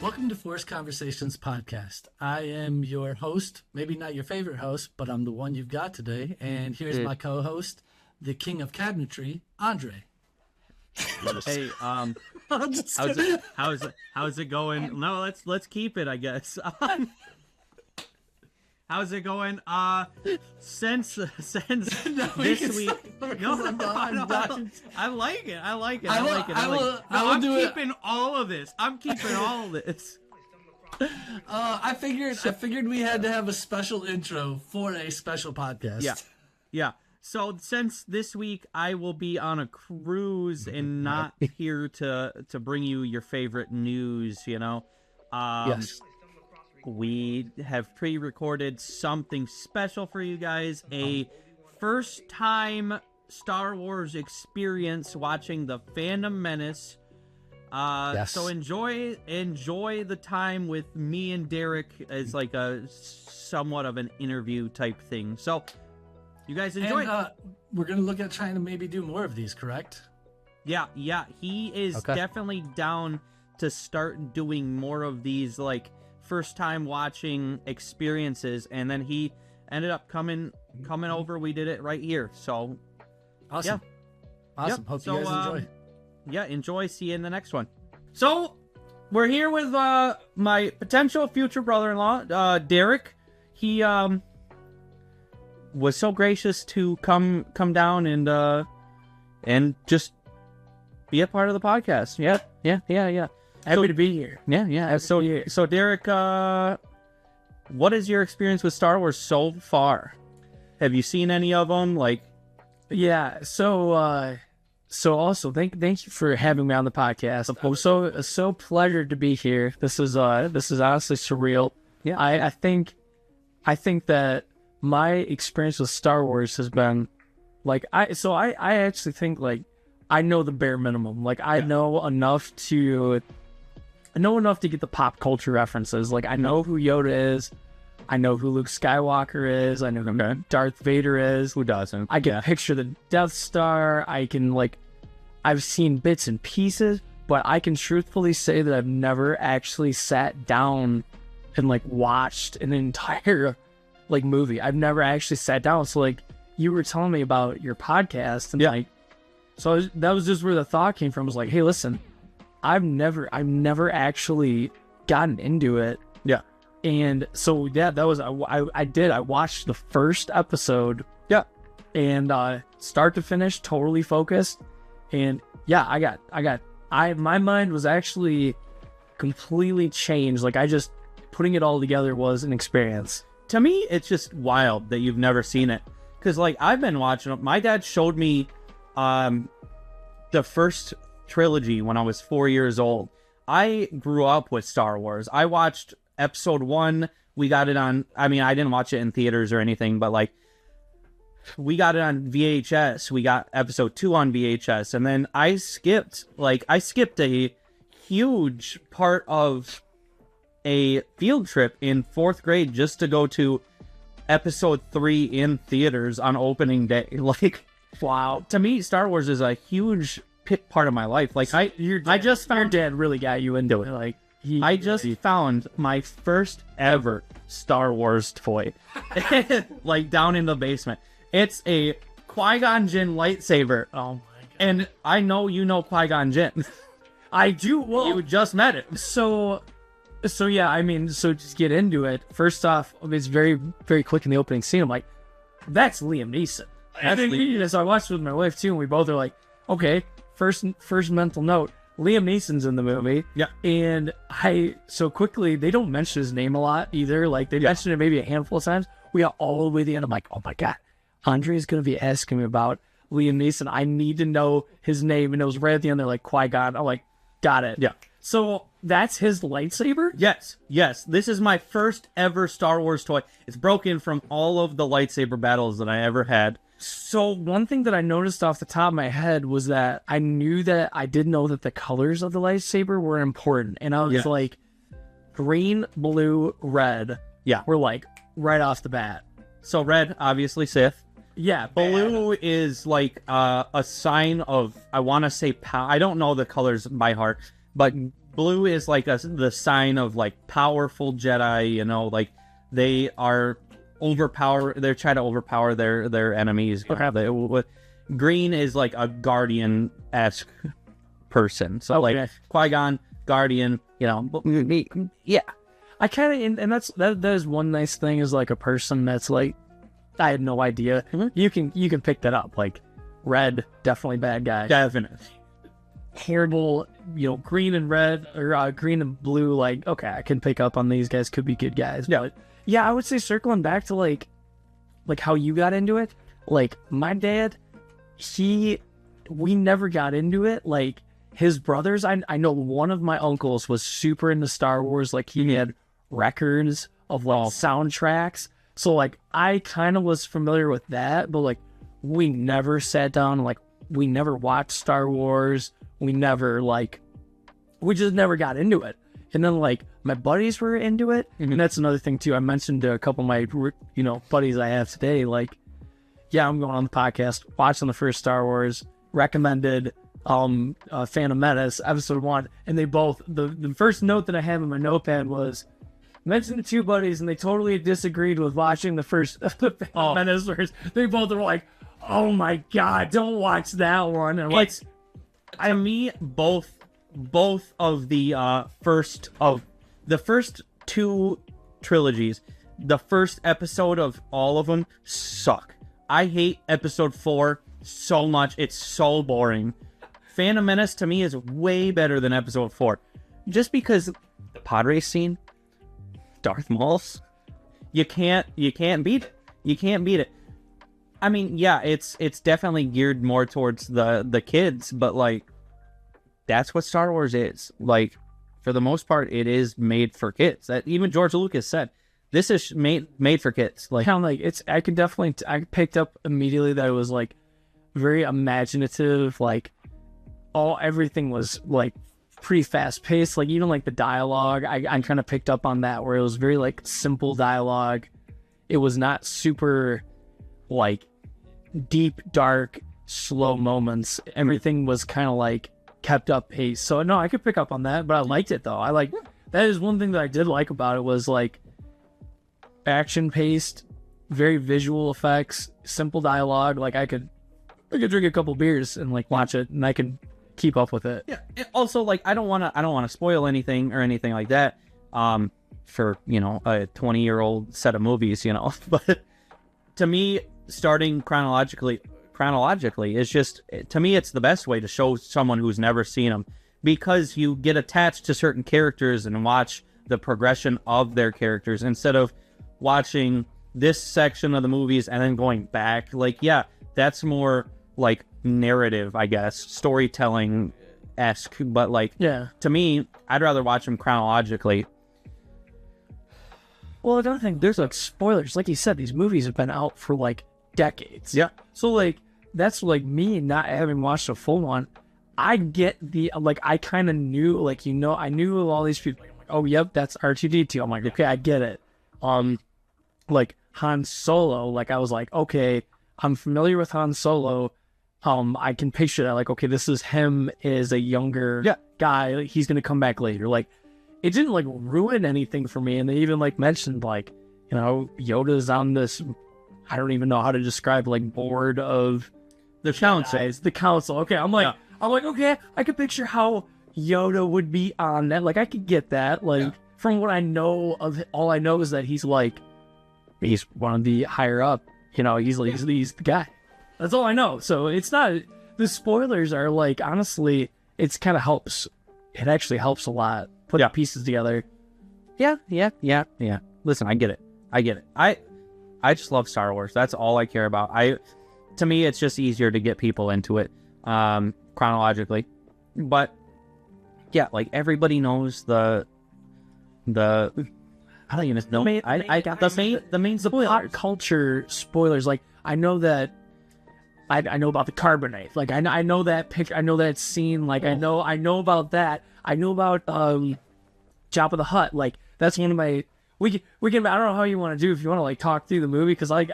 Welcome to Forced Conversations podcast. I am your host, maybe not your favorite host, but I'm the one you've got today. And here's my co-host, the king of cabinetry, Andre. Hey, how's it going? No, let's keep it, I guess. How's it going? Since this week, I like it. I'm keeping all of this. I figured we had to have a special intro for a special podcast. Yeah. So since this week I will be on a cruise and not here to bring you your favorite news, Yes. We have pre-recorded something special for you guys, a first-time Star Wars experience watching the Phantom Menace. Yes. So enjoy the time with me and Derek as like a somewhat of an interview type thing. So you guys enjoy. And, we're gonna look at trying to maybe do more of these, correct? Yeah. He is definitely down to start doing more of these like first time watching experiences, and then he ended up coming over. We did it right here. So awesome. Yep. Hope you guys enjoy. Yeah, enjoy. See you in the next one. So we're here with my potential future brother-in-law, Derek. He was so gracious to come down and just be a part of the podcast. Yeah. Happy to be here. Yeah. So Derek, what is your experience with Star Wars so far? Have you seen any of them? Yeah. So also thank you for having me on the podcast. So pleasure to be here. This is honestly surreal. Yeah. I think that my experience with Star Wars has been I actually think I know the bare minimum. I know enough to get the pop culture references. I know who Yoda is. I know who Luke Skywalker is. I know who Darth Vader is. Who doesn't? I can picture the Death Star. I can I've seen bits and pieces, but I can truthfully say that I've never actually sat down and watched an entire movie. I've never actually sat down. So you were telling me about your podcast, and so that was just where the thought came from. Was hey, listen, I've never actually gotten into it. Yeah. And so that was I watched the first episode. Yeah. And start to finish, totally focused. And yeah, my mind was actually completely changed. I just putting it all together was an experience. To me, it's just wild that you've never seen it. Because I've been watching it. My dad showed me the first trilogy when I was 4 years old. I grew up with Star Wars. I watched episode 1. We got it on, I didn't watch it in theaters or anything, but we got it on VHS. We got episode 2 on VHS. And then I skipped a huge part of a field trip in 4th grade just to go to episode 3 in theaters on opening day. Wow. To me, Star Wars is a huge part of my life. I just found your dad really got you into it. I just found my first ever Star Wars toy, down in the basement. It's a Qui-Gon Jinn lightsaber. Oh my god! And I know you know Qui-Gon Jinn. I do. Well, you just met him. So yeah. So just get into it. First off, it's very, very quick in the opening scene. I'm like, that's Liam Neeson. So I watched it with my wife too, and we both are like, okay. First mental note: Liam Neeson's in the movie. Yeah. And so quickly, they don't mention his name a lot either. They mentioned it maybe a handful of times. We got all the way to the end. I'm like, oh my god, Andre's gonna be asking me about Liam Neeson. I need to know his name. And it was right at the end. They're like, Qui-Gon. I'm like, got it. Yeah. So that's his lightsaber? Yes. This is my first ever Star Wars toy. It's broken from all of the lightsaber battles that I ever had. So one thing that I noticed off the top of my head was that I did know that the colors of the lightsaber were important. And I was like, green, blue, red. Yeah. Were right off the bat. So red, obviously Sith. Yeah, Blue is like a sign of, I want to say, I don't know the colors by heart, but blue is like the sign of like powerful Jedi. You know, like they are they're trying to overpower their enemies. Okay. Green is like a guardian-esque person. So like Qui-Gon, guardian. You know, yeah. I kind of, and that is one nice thing is like a person that's like, I had no idea. Mm-hmm. You can pick that up. Like red, definitely bad guy. Definitely. Terrible, you know, green and red or green and blue. Like, okay, I can pick up on these guys. Could be good guys. Yeah. But yeah, I would say circling back to like how you got into it. Like my dad, we never got into it. Like his brothers, I know one of my uncles was super into Star Wars. Like he had records of like soundtracks. So like I kind of was familiar with that, but like we never sat down, like we never watched Star Wars. We just never got into it. And then like my buddies were into it. And that's another thing too. I mentioned to a couple of my, you know, buddies I have today, like, yeah, I'm going on the podcast, watching the first Star Wars, recommended Phantom Menace, episode 1. And they both, the first note that I have in my notepad was, mentioned to two buddies, and they totally disagreed with watching the first Phantom Menace first. They both were like, oh my God, don't watch that one. And like, to me, both of the first 2 trilogies, the first episode of all of them suck. I hate episode 4 so much. It's so boring. Phantom Menace to me is way better than episode 4. Just because the pod race scene, Darth Maul's, you can't beat it. You can't beat it. I mean, yeah, it's definitely geared more towards the kids, but like that's what Star Wars is. Like for the most part, it is made for kids. That even George Lucas said, this is made for kids. Like kind of like I picked up immediately that it was like very imaginative. Like everything was like pretty fast paced. Like even like the dialogue, I kind of picked up on that where it was very like simple dialogue. It was not super like deep, dark, slow moments. Everything was kind of like kept up pace. So no, I could pick up on that, but I liked it though. That is one thing that I did like about it was like action paced, very visual effects, simple dialogue. Like I could drink a couple beers and like watch it, and I could keep up with it. Yeah. Also, like I don't want to spoil anything or anything like that. For you know a 20-year-old set of movies, you know, but to me, starting chronologically is just, to me, it's the best way to show someone who's never seen them, because you get attached to certain characters and watch the progression of their characters instead of watching this section of the movies and then going back. Like, yeah, that's more like narrative, I guess, storytelling-esque, but like, yeah, to me, I'd rather watch them chronologically. Well, another thing, there's like spoilers. Like you said, these movies have been out for like decades. Yeah. So like, that's like me not having watched a full one. I get I kind of knew, like, you know, I knew all these people. I'm like, oh, yep, that's R2-D2. I'm like, okay, I get it. Like Han Solo, like I was like, okay, I'm familiar with Han Solo. I can picture that. Like, okay, this is him as a younger guy. Like, he's gonna come back later. Like, it didn't like ruin anything for me. And they even like mentioned like, you know, Yoda's on this, I don't even know how to describe, like, board of the council. The council. Okay, I'm like, okay, I could picture how Yoda would be on that. Like, I could get that. Like, from what I know of, all I know is that he's like, he's one of the higher up. You know, he's the guy. That's all I know. So it's not, the spoilers are like, honestly, it's kind of helps. It actually helps a lot. Put the pieces together. Yeah. Listen, I get it. I just love Star Wars. That's all I care about. To me, it's just easier to get people into it chronologically. But yeah, like everybody knows the I don't even know. I got the main spoilers. Pop culture spoilers. Like I know that. I know about the carbonite. Like I know that picture. I know that scene. Like I know about that. I know about Jabba the Hutt. Like that's one of we can. I don't know how you want to do. If you want to like talk through the movie, because like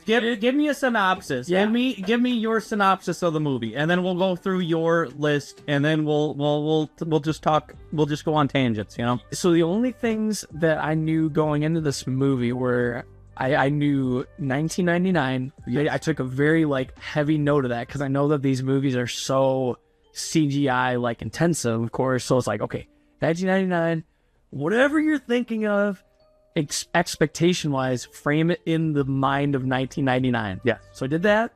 Give me a synopsis. Yeah. Give me your synopsis of the movie, and then we'll go through your list, and then we'll just talk. We'll just go on tangents, you know. So the only things that I knew going into this movie were I knew 1999. I took a very like heavy note of that because I know that these movies are so CGI like intensive, of course. So it's like, okay, 1999, whatever you're thinking of. Expectation wise, frame it in the mind of 1999. Yeah. So I did that.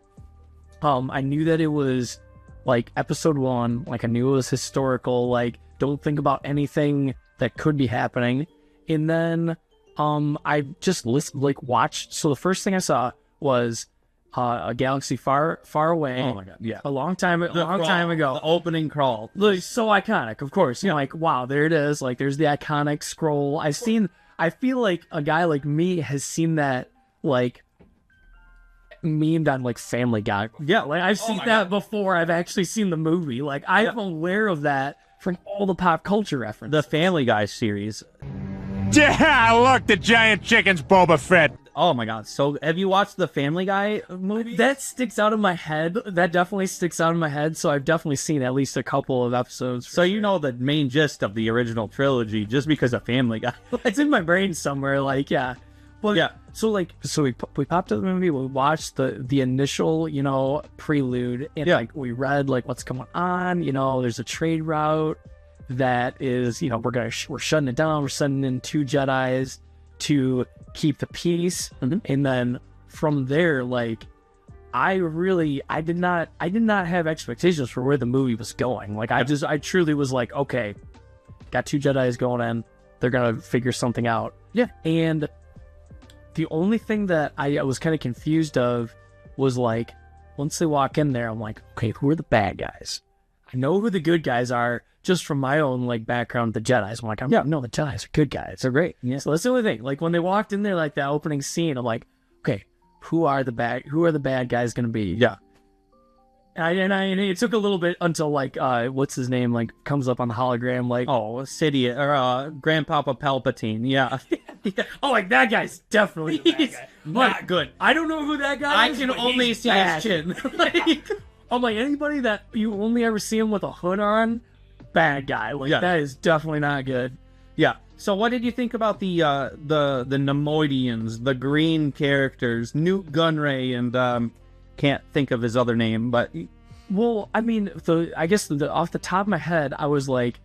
I knew that it was like episode 1. Like I knew it was historical. Like don't think about anything that could be happening. And then I just watched. So the first thing I saw was a galaxy far, far away. Oh my god! Yeah. A long time ago. The opening crawl. Like, so iconic, of course. You know, like wow, there it is. Like there's the iconic scroll. I feel like a guy like me has seen that, like, memed on, like, Family Guy. Yeah, like, I've seen that before I've actually seen the movie. Like, I'm aware of that from all the pop culture references. The Family Guy series. Yeah, look, the giant chicken's Boba Fett. Oh my god. So, have you watched the Family Guy movie? That sticks out in my head. That definitely sticks out in my head, so I've definitely seen at least a couple of episodes. So you know the main gist of the original trilogy just because of Family Guy. It's in my brain somewhere, like, yeah. Well, yeah. So we popped to the movie, we watched the initial, you know, prelude, and like we read like what's going on, you know, there's a trade route that is, you know, we're shutting it down, we're sending in 2 Jedis to keep the peace, and then from there, like I did not have expectations for where the movie was going. Like I truly was like, okay, got 2 Jedis going in, they're gonna figure something out. Yeah. And the only thing that I was kind of confused of was like, once they walk in there, I'm like, okay, who are the bad guys? I know who the good guys are just from my own like background, the Jedis. I'm like, no, the Jedis are good guys. They're great. Yeah. So that's the only thing. Like when they walked in there, like that opening scene, I'm like, okay, who are the bad guys gonna be? Yeah. And it took a little bit until like what's his name like comes up on the hologram, like Sidious or Grandpapa Palpatine. Yeah. yeah. Oh, like that guy's definitely the bad guy. Not good. I don't know who that guy is. I can only see his chin. I'm like, anybody that you only ever see him with a hood on, bad guy. Like that is definitely not good. Yeah. So what did you think about the Nemoidians, the green characters, Newt Gunray, and can't think of his other name, but well, I mean, I guess off the top of my head, I was like,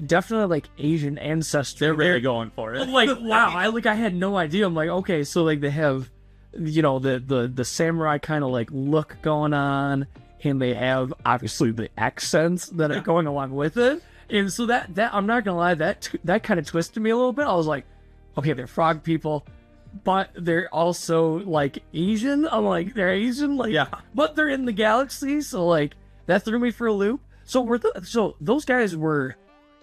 definitely like Asian ancestry. They're really going for it. Like wow, I had no idea. I'm like, okay, so like they have, you know, the samurai kind of like look going on, and they have obviously the accents that are going along with it. And so that I'm not gonna lie, that kind of twisted me a little bit. I was like, okay, they're frog people, but they're also like Asian. I'm like, they're Asian, like, but they're in the galaxy, so like that threw me for a loop. So so those guys were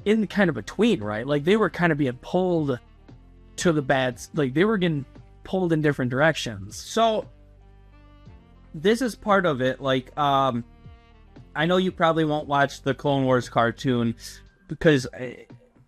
in kind of between, right? Like they were kind of being pulled to the bad, like they were getting pulled in different directions. So this is part of it. Like, I know you probably won't watch the Clone Wars cartoon because,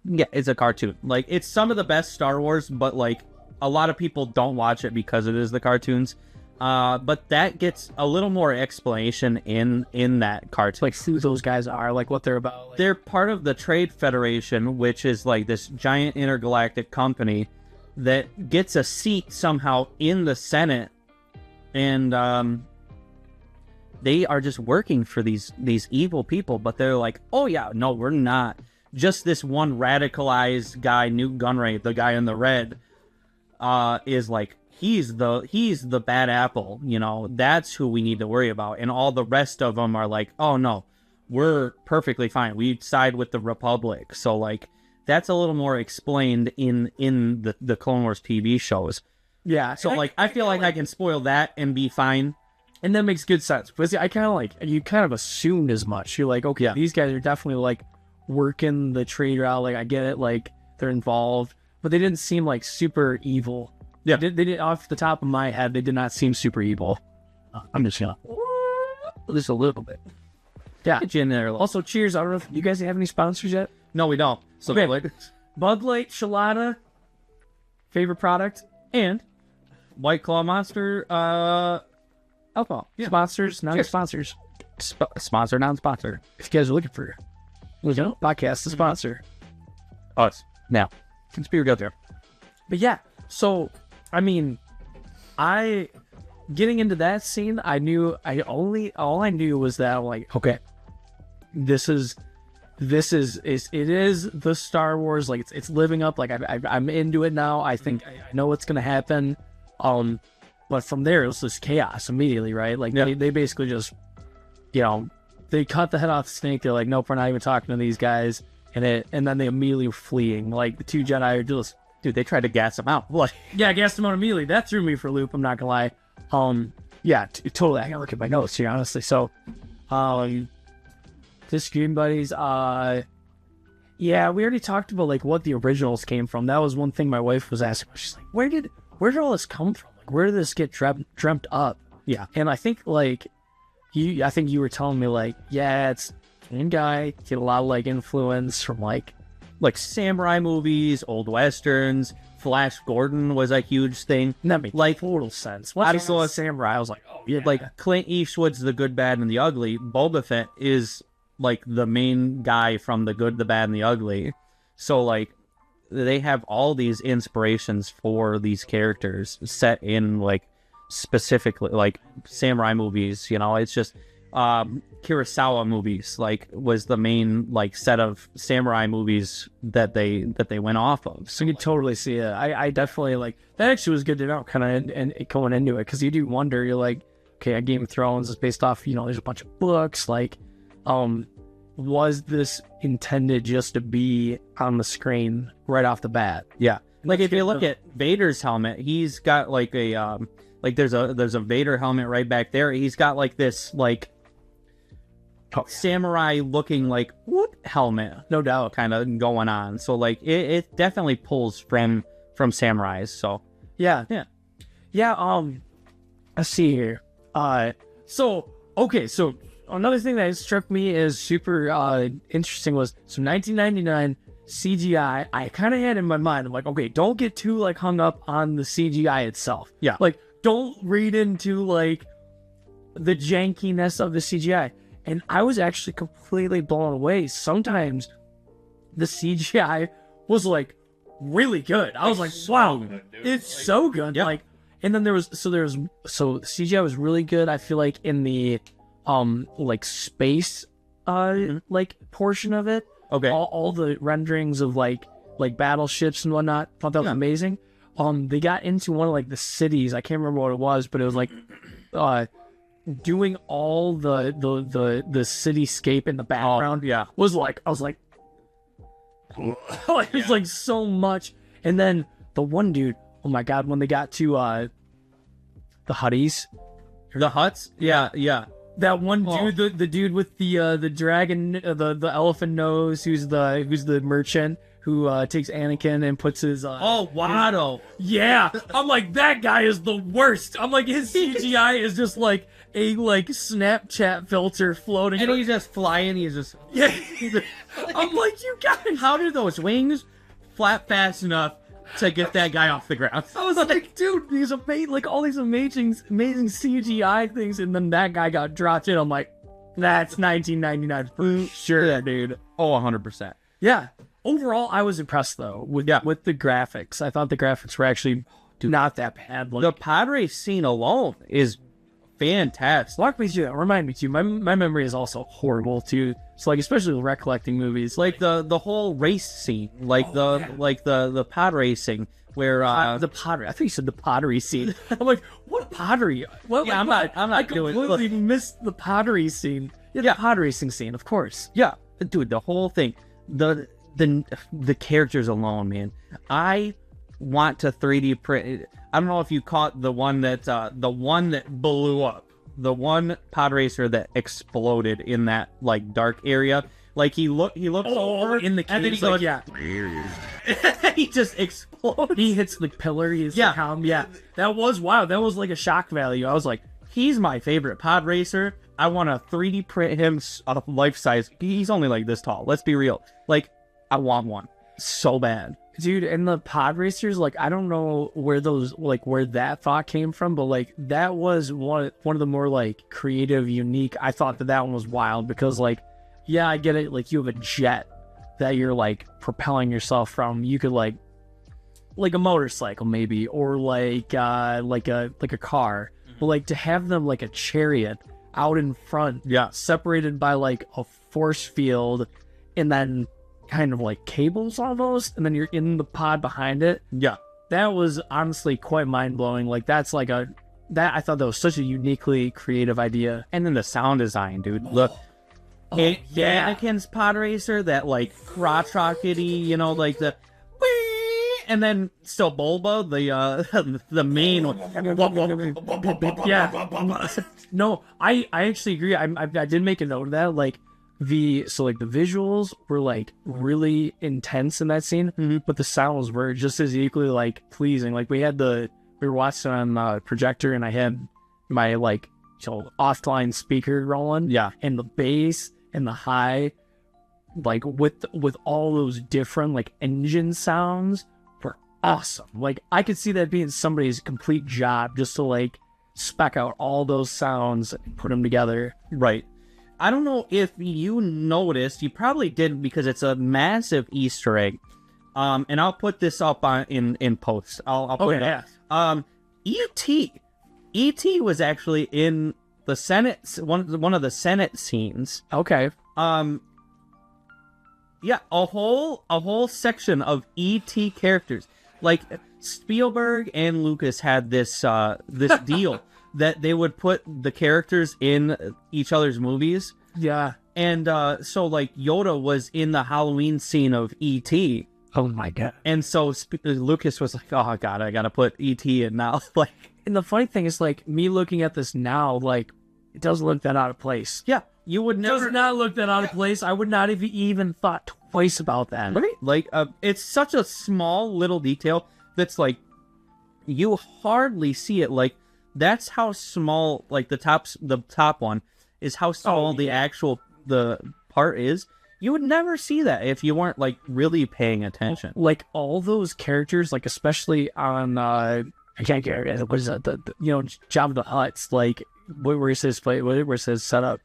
it's a cartoon. Like, it's some of the best Star Wars, but like a lot of people don't watch it because it is the cartoons. But that gets a little more explanation in that cartoon. Like who those guys are, like what they're about. Like... They're part of the Trade Federation, which is like this giant intergalactic company that gets a seat somehow in the Senate, and they are just working for these evil people. But they're like, oh yeah, no, we're not. Just this one radicalized guy, Newt Gunray, the guy in the red, is like, he's the bad apple, you know, that's who we need to worry about. And all the rest of them are like, oh no, we're perfectly fine, we side with the Republic. So like that's a little more explained in the Clone Wars TV shows. Yeah. So like I feel like I can spoil that and be fine. And that makes good sense. Because I kind of like, you kind of assumed as much. You're like, okay, these guys are definitely like working the trade route. Like I get it, like they're involved, but they didn't seem like super evil. Yeah, they did. Off the top of my head, they did not seem super evil. I'm just gonna just a little bit. Yeah, get you in there. Also, cheers. I don't know if you guys have any sponsors yet. No, we don't. So okay. Bud Light, Shalada, favorite product, and White Claw Monster, alcohol. Yeah. Sponsors, Cheers. non-sponsors. sponsor, non-sponsor. If you guys are looking for podcast to sponsor. Us. Now. Let's be real there. But yeah, so, I mean, getting into that scene, all I knew was that, like, okay, it is the Star Wars, like, it's living up, like, I'm into it now. I think I know what's gonna happen. But from there, it was just chaos immediately, right? Like, they basically just, they cut the head off the snake. They're like, nope, we're not even talking to these guys. And then they immediately were fleeing. Like, the two Jedi are just, Dude, they tried to gas him out. Like, yeah, gassed them out immediately. That threw me for a loop, I'm not gonna lie. Yeah, totally. I gotta look at my notes here, honestly. So, the Screen Buddies, yeah, we already talked about, like, what the originals came from. That was one thing my wife was asking. She's like, where did all this come from? Like, where did this get dreamt up? yeah. And I think, like, I think you were telling me, like, yeah, it's one guy, get a lot of, like, influence from, like samurai movies, old westerns. Flash Gordon was a huge thing. that made Like, total sense. Once I saw a samurai, I was like, oh, yeah. like Clint Eastwood's The Good, Bad, and the Ugly. Boba Fett is like the main guy from The Good, the Bad, and the Ugly. So like they have all these inspirations for these characters set in like specifically like samurai movies. It's just Kurosawa movies like was the main like set of samurai movies that they went off of. So you could totally see it. I definitely, like, that actually was good to know, kind of, and going into it, because you do wonder, you're like, okay, Game of Thrones is based off, there's a bunch of books, like, was this intended just to be on the screen right off the bat? Yeah. Like if you look at Vader's helmet, he's got like a like there's a Vader helmet right back there. He's got like this like samurai looking like whoop helmet, no doubt, kind of going on. So like it definitely pulls from samurais. So yeah. Let's see here. So another thing that struck me as super interesting was 1999 CGI. I kind of had in my mind, I'm like, okay, don't get too like hung up on the CGI itself. Yeah, like don't read into like the jankiness of the CGI. And I was actually completely blown away. Sometimes the CGI was like really good. I was like, wow, it's so good. Yeah. Like, and then the CGI was really good. I feel like in the like space like portion of it. Okay. All the renderings of like battleships and whatnot. Thought that was amazing. They got into one of like the cities. I can't remember what it was, but it was like doing all the cityscape in the background. Yeah. Was like, I was like, it was like so much. And then the one dude, oh my god, when they got to the Hutties, the huts. Yeah. that one dude, the dude with the dragon, the elephant nose, who's the merchant who takes Anakin and puts his Watto. yeah, I'm like, that guy is the worst. I'm like, his CGI is just like a like Snapchat filter floating, And he's just flying. He's just yeah. I'm like, you guys, how do those wings flap fast enough to get that guy off the ground? I was like, dude, these amazing, like all these amazing CGI things, and then that guy got dropped in. I'm like, that's 1999 for sure, dude. Oh, 100%. Yeah. Overall, I was impressed though with the graphics. I thought the graphics were actually not that bad. Like, The Padre scene alone is fantastic. walk me through that. Remind me too. My memory is also horrible too. So like, especially with recollecting movies, Like the whole race scene, like the pod racing where the pottery. I think you said the pottery scene. I'm like, what pottery? What? Yeah, like, I'm not I doing. completely missed the pottery scene. Yeah, the pod racing scene, of course. Yeah, dude, the whole thing, the characters alone, man. I want to 3D print. I don't know if you caught the one that blew up, the one pod racer that exploded in that like dark area. Like he looks over in the cave, and then he like, goes, yeah. he just explodes. He hits the pillar. He's Yeah. calm. Yeah, that was wow. That was like a shock value. I was like, He's my favorite pod racer. I want to 3D print him life size. He's only like this tall. Let's be real. Like, I want one so bad. Dude, and the pod racers, like, I don't know where that thought came from, but like that was one of the more like creative, unique. I thought that one was wild because like, yeah, I get it. Like you have a jet that you're like propelling yourself from. You could like a motorcycle maybe, or like a car, but like to have them like a chariot out in front, separated by like a force field, and then kind of like cables almost, and then you're in the pod behind it. Yeah, that was honestly quite mind-blowing. Like that's like I thought that was such a uniquely creative idea. And then the sound design, dude. Look, Anakin's pod racer, that like crotch rockety, you know, like the and then still Bulba, the main one. Yeah. No, I actually agree. I did make a note of that. Like the visuals were like really intense in that scene, but the sounds were just as equally like pleasing. Like we were watching on the projector, and I had my like offline speaker rolling. Yeah, and the bass and the high, like with all those different like engine sounds were awesome. Like I could see that being somebody's complete job just to like spec out all those sounds and put them together. Right. I don't know if you noticed, you probably didn't because it's a massive Easter egg. And I'll put this up in post. I'll put it up. E.T. was actually in the Senate, one of the Senate scenes. Okay. Yeah, a whole section of E.T. characters. Like Spielberg and Lucas had this deal that they would put the characters in each other's movies. Yeah. And so like Yoda was in the Halloween scene of E.T. Oh my god. And so Lucas was like, "Oh god, I got to put E.T. in now." Like, and the funny thing is, like, me looking at this now, like, it doesn't look that out of place. Yeah, you would never... It does not look that out of place. I would not have even thought twice about that. Right? Like, it's such a small little detail that's, like, you hardly see it. Like, that's how small, like, the top one is how small the part is. You would never see that if you weren't, like, really paying attention. Like, all those characters, like, especially on... I can't get it. What is that? Jabba the Hutt's like where it says set up.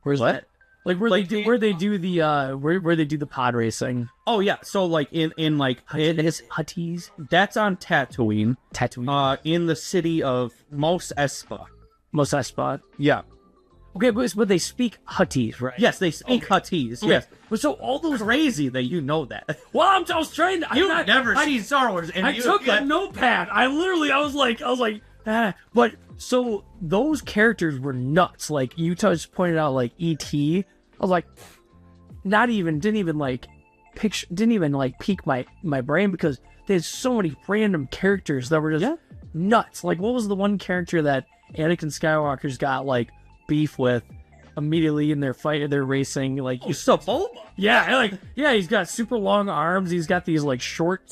Where's what? That? Like where they do the pod racing. Oh yeah, so like in like Hutties. That's on Tatooine. In the city of Mos Espa. Mos Espa. Yeah. Okay, but they speak Hutties, right? Yes, they speak Hutties. Okay. Yes. But so all those crazy that you know that. Well, I was trying to. You've never seen Star Wars, and I took a notepad. I was like, But so those characters were nuts. Like you just pointed out, like E.T. I was like, didn't even pique my brain because there's so many random characters that were just nuts. Like what was the one character that Anakin Skywalker's got like beef with immediately in their fight? They're racing like Bulba. He's got super long arms. He's got these like short,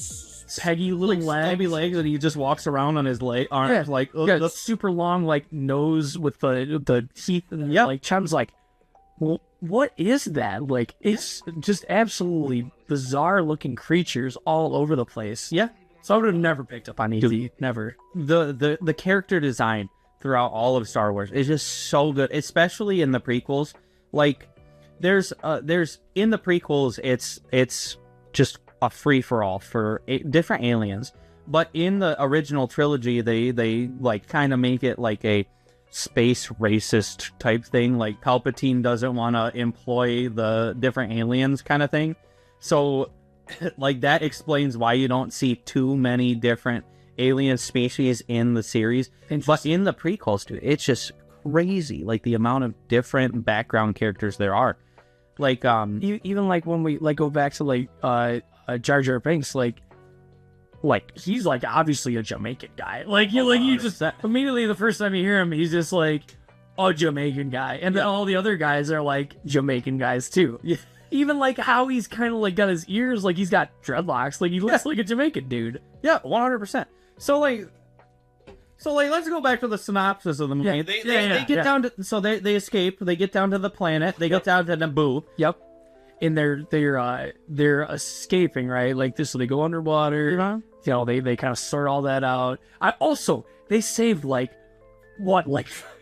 peggy little legs, and he just walks around on his arms super long like nose with the teeth. Like Chum's like, well, what is that? Like it's just absolutely bizarre looking creatures all over the place. Yeah, so I would have never picked up on E.T. Never. The character design throughout all of Star Wars is just so good, especially in the prequels. Like there's in the prequels it's just a free-for-all for different aliens, but in the original trilogy they like kind of make it like a space racist type thing, like Palpatine doesn't want to employ the different aliens kind of thing. So like that explains why you don't see too many different alien species in the series. But in the prequels, dude, it's just crazy, like the amount of different background characters there are. Like even like when we like go back to like Jar Jar Binks, like he's like obviously a Jamaican guy. Like you just immediately the first time you hear him, he's just like a Jamaican guy, and then all the other guys are like Jamaican guys too. Yeah. Even like how he's kind of like got his ears, like he's got dreadlocks, like he looks like a Jamaican dude. Yeah, 100%. So let's go back to the synopsis of the movie. They get down to, so they escape. They get down to the planet. They get down to Naboo. Yep. and they're escaping, right? Like this, so they go underwater. You know, they kind of sort all that out. They saved like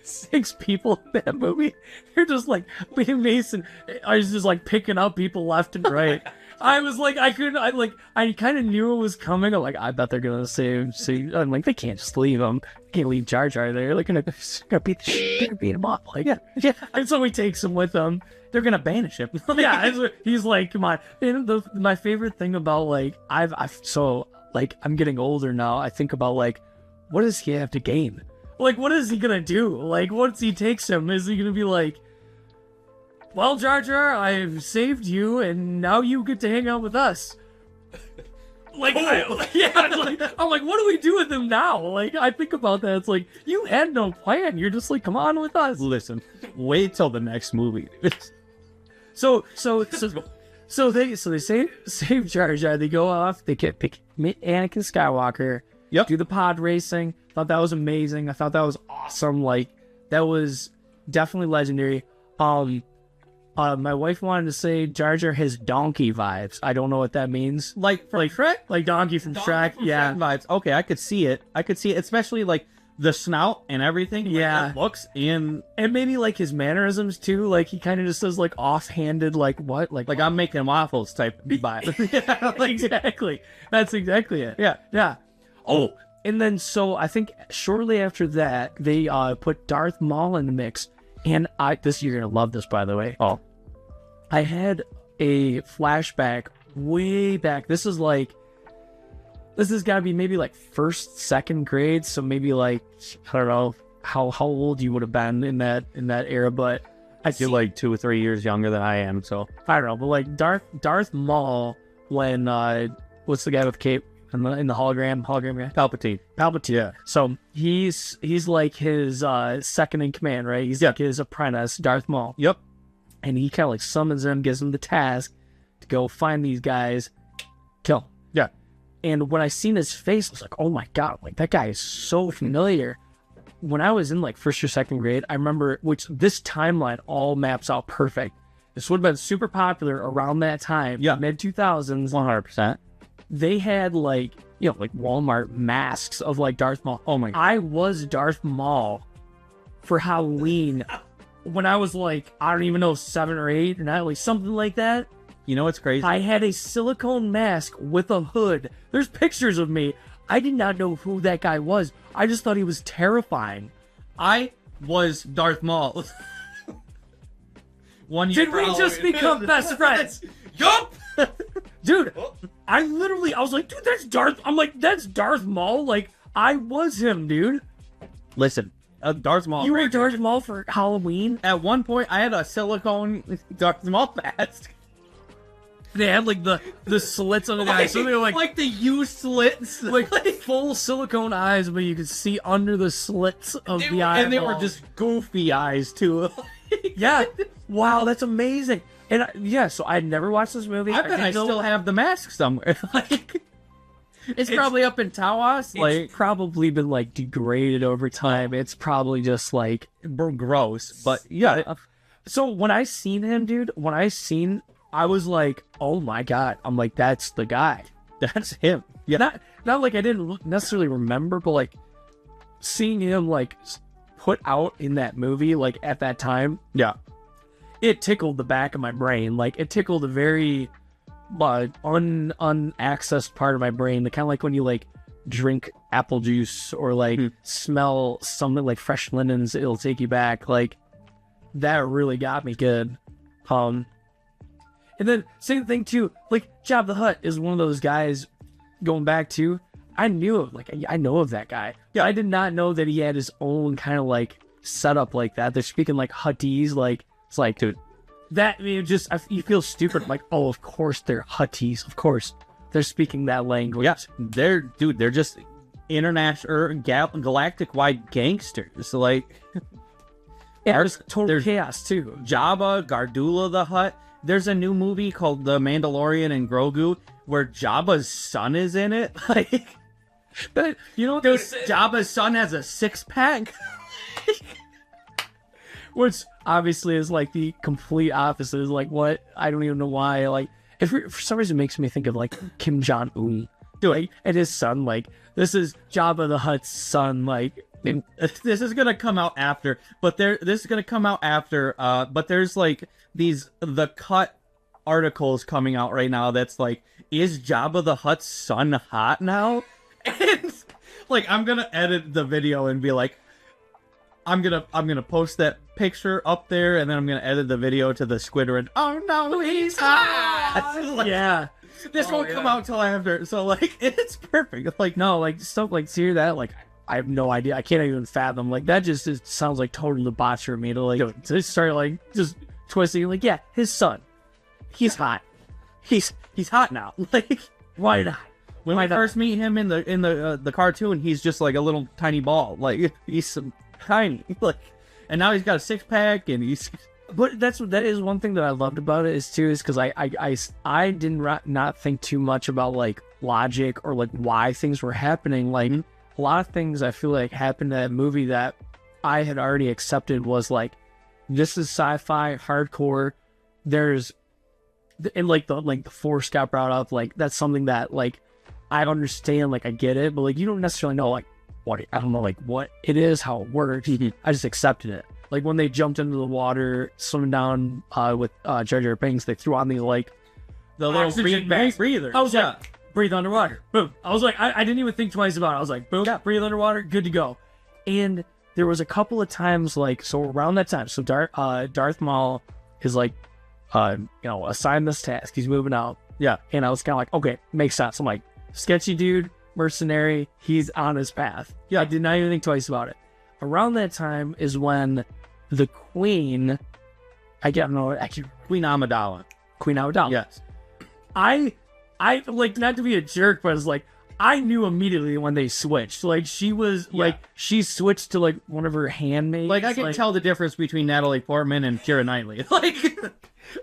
6 people in that movie. They're just like Liam Mason. I was just like picking up people left and right. I was like, I kind of knew it was coming. I'm like, I bet they're gonna save. See, I'm like, they can't just leave him. They can't leave Jar Jar there. They're gonna beat him up. Like, yeah. And so he takes him with him. They're gonna banish him. Yeah, he's like, come on. And my favorite thing about like, I'm getting older now. I think about like, what does he have to gain? Like, what is he gonna do? Like, once he takes him, is he gonna be like, well, Jar Jar, I've saved you, and now you get to hang out with us? Like, I'm like, what do we do with him now? Like, I think about that. It's like, you had no plan. You're just like, come on with us. Listen, wait till the next movie. So they save Jar Jar. They go off. They get Anakin Skywalker. Yep. Do the pod racing. Thought that was amazing. I thought that was awesome. Like, that was definitely legendary. My wife wanted to say Jar Jar has donkey vibes. I don't know what that means. Like Shrek? Like Donkey from Shrek. Yeah. Shrek vibes. Okay, I could see it, especially like the snout and everything. Yeah. Like, looks and maybe like his mannerisms too. Like he kind of just says like offhanded, like what? Like I'm making waffles type vibe. Yeah, like, exactly. That's exactly it. Yeah. Yeah. Oh, and then so I think shortly after that they put Darth Maul in the mix, and you're gonna love this, by the way. Oh, I had a flashback way back. This has got to be maybe like 1st, 2nd grade, so maybe like, I don't know how old you would have been in that era, but you're like 2 or 3 years younger than I am, so I don't know. But like Darth Maul, when what's the guy with cape in the hologram guy? Palpatine. Yeah. So he's like his second in command, right? He's like his apprentice, Darth Maul. Yep. And he kind of like summons him, gives him the task to go find these guys, kill them. Yeah. And when I seen his face, I was like, oh my God, like that guy is so familiar. When I was in like 1st or 2nd grade, I remember, which this timeline all maps out perfect. This would have been super popular around that time. Yeah. Mid 2000s. 100%. They had like, like Walmart masks of like Darth Maul. Oh my God. I was Darth Maul for Halloween when I was like, I don't even know, 7 or 8 or 9, like something like that. You know what's crazy? I had a silicone mask with a hood. There's pictures of me. I did not know who that guy was. I just thought he was terrifying. I was Darth Maul. Did we just become best friends? Yup! Dude, I was like, dude, that's Darth. I'm like, that's Darth Maul. Like, I was him, dude. Listen, Darth Maul. You were Darth Maul for Halloween? At one point, I had a silicone Darth Maul mask. They had like the slits on the eyes, so they were like the U slits, like full silicone eyes, but you could see under the slits of the eyes, and they were just goofy eyes too. Yeah, wow, that's amazing. And so I had never watched this movie. I bet I still have the mask somewhere. Like, it's probably up in Tawas. Like, it's probably been like degraded over time. It's probably just like gross. But yeah. So when I seen him, dude, I was like, oh my God. I'm like, that's the guy. That's him. Yeah. Not like I didn't necessarily remember, but like seeing him like put out in that movie, like at that time. Yeah. It tickled the back of my brain. Like it tickled a very unaccessed part of my brain. The kind of like when you like drink apple juice or like smell something like fresh linens, it'll take you back. Like that really got me good. And then same thing too. Like Jabba the Hutt is one of those guys. Going back to, I know of that guy. Yeah, I did not know that he had his own kind of like setup like that. They're speaking like Hutties, like. It's like, dude, that you feel stupid. I'm like, oh, of course they're Hutties. Of course they're speaking that language. Yeah, they're just international, galactic-wide gangsters. Like, yeah, there's total chaos too. Jabba, Gardula the Hutt. There's a new movie called The Mandalorian and Grogu where Jabba's son is in it. Like, but you know, Jabba's son has a 6-pack. What's obviously is like the complete opposite. Is like what I don't even know why. Like, for some reason, it makes me think of like Kim Jong Un, like, and his son. Like, this is Jabba the Hutt's son. Like, this is gonna come out after, but this is gonna come out after. But there's like the cut articles coming out right now. That's like, is Jabba the Hutt's son hot now? And like, I'm gonna edit the video and be like, I'm gonna post that picture up there, and then I'm gonna edit the video to the Squidward. Oh no, he's hot. Like, yeah. This won't come out till after, so like it's perfect. Like, No, like stuff like to hear that, like I have no idea. I can't even fathom. Like that just sounds like total debauchery to like to start like just twisting. Like, yeah, his son, he's hot. He's hot now. Like, why not? when we first meet him in the cartoon, he's just like a little tiny ball. Like, he's tiny. Like, and now he's got a 6-pack, and he's. But that is one thing that I loved about it is because I didn't not think too much about like logic or like why things were happening. Like a lot of things I feel like happened in that movie that I had already accepted was like, this is sci-fi hardcore. There's and like the Force got brought up. Like that's something that like I understand. Like I get it, but like you don't necessarily know like what I don't know like what it is, how it works. I just accepted it. Like when they jumped into the water, swimming down with Jar Jar Binks, they threw on the like The little oxygen breather. I was like, breathe underwater. Boom. I was like, I didn't even think twice about it. I was like, boom, breathe underwater, good to go. And there was a couple of times like, so around that time, so Darth Maul is like, assigned this task. He's moving out. Yeah. And I was kind of like, okay, makes sense. I'm like, sketchy dude, mercenary, he's on his path. Yeah. I did not even think twice about it. Around that time is when the Queen, Queen Amidala. Yes. I like, not to be a jerk, but it's like, I knew immediately when they switched. Like, she was, like, she switched to, like, one of her handmaids. Like, I can tell the difference between Natalie Portman and Keira Knightley. Like,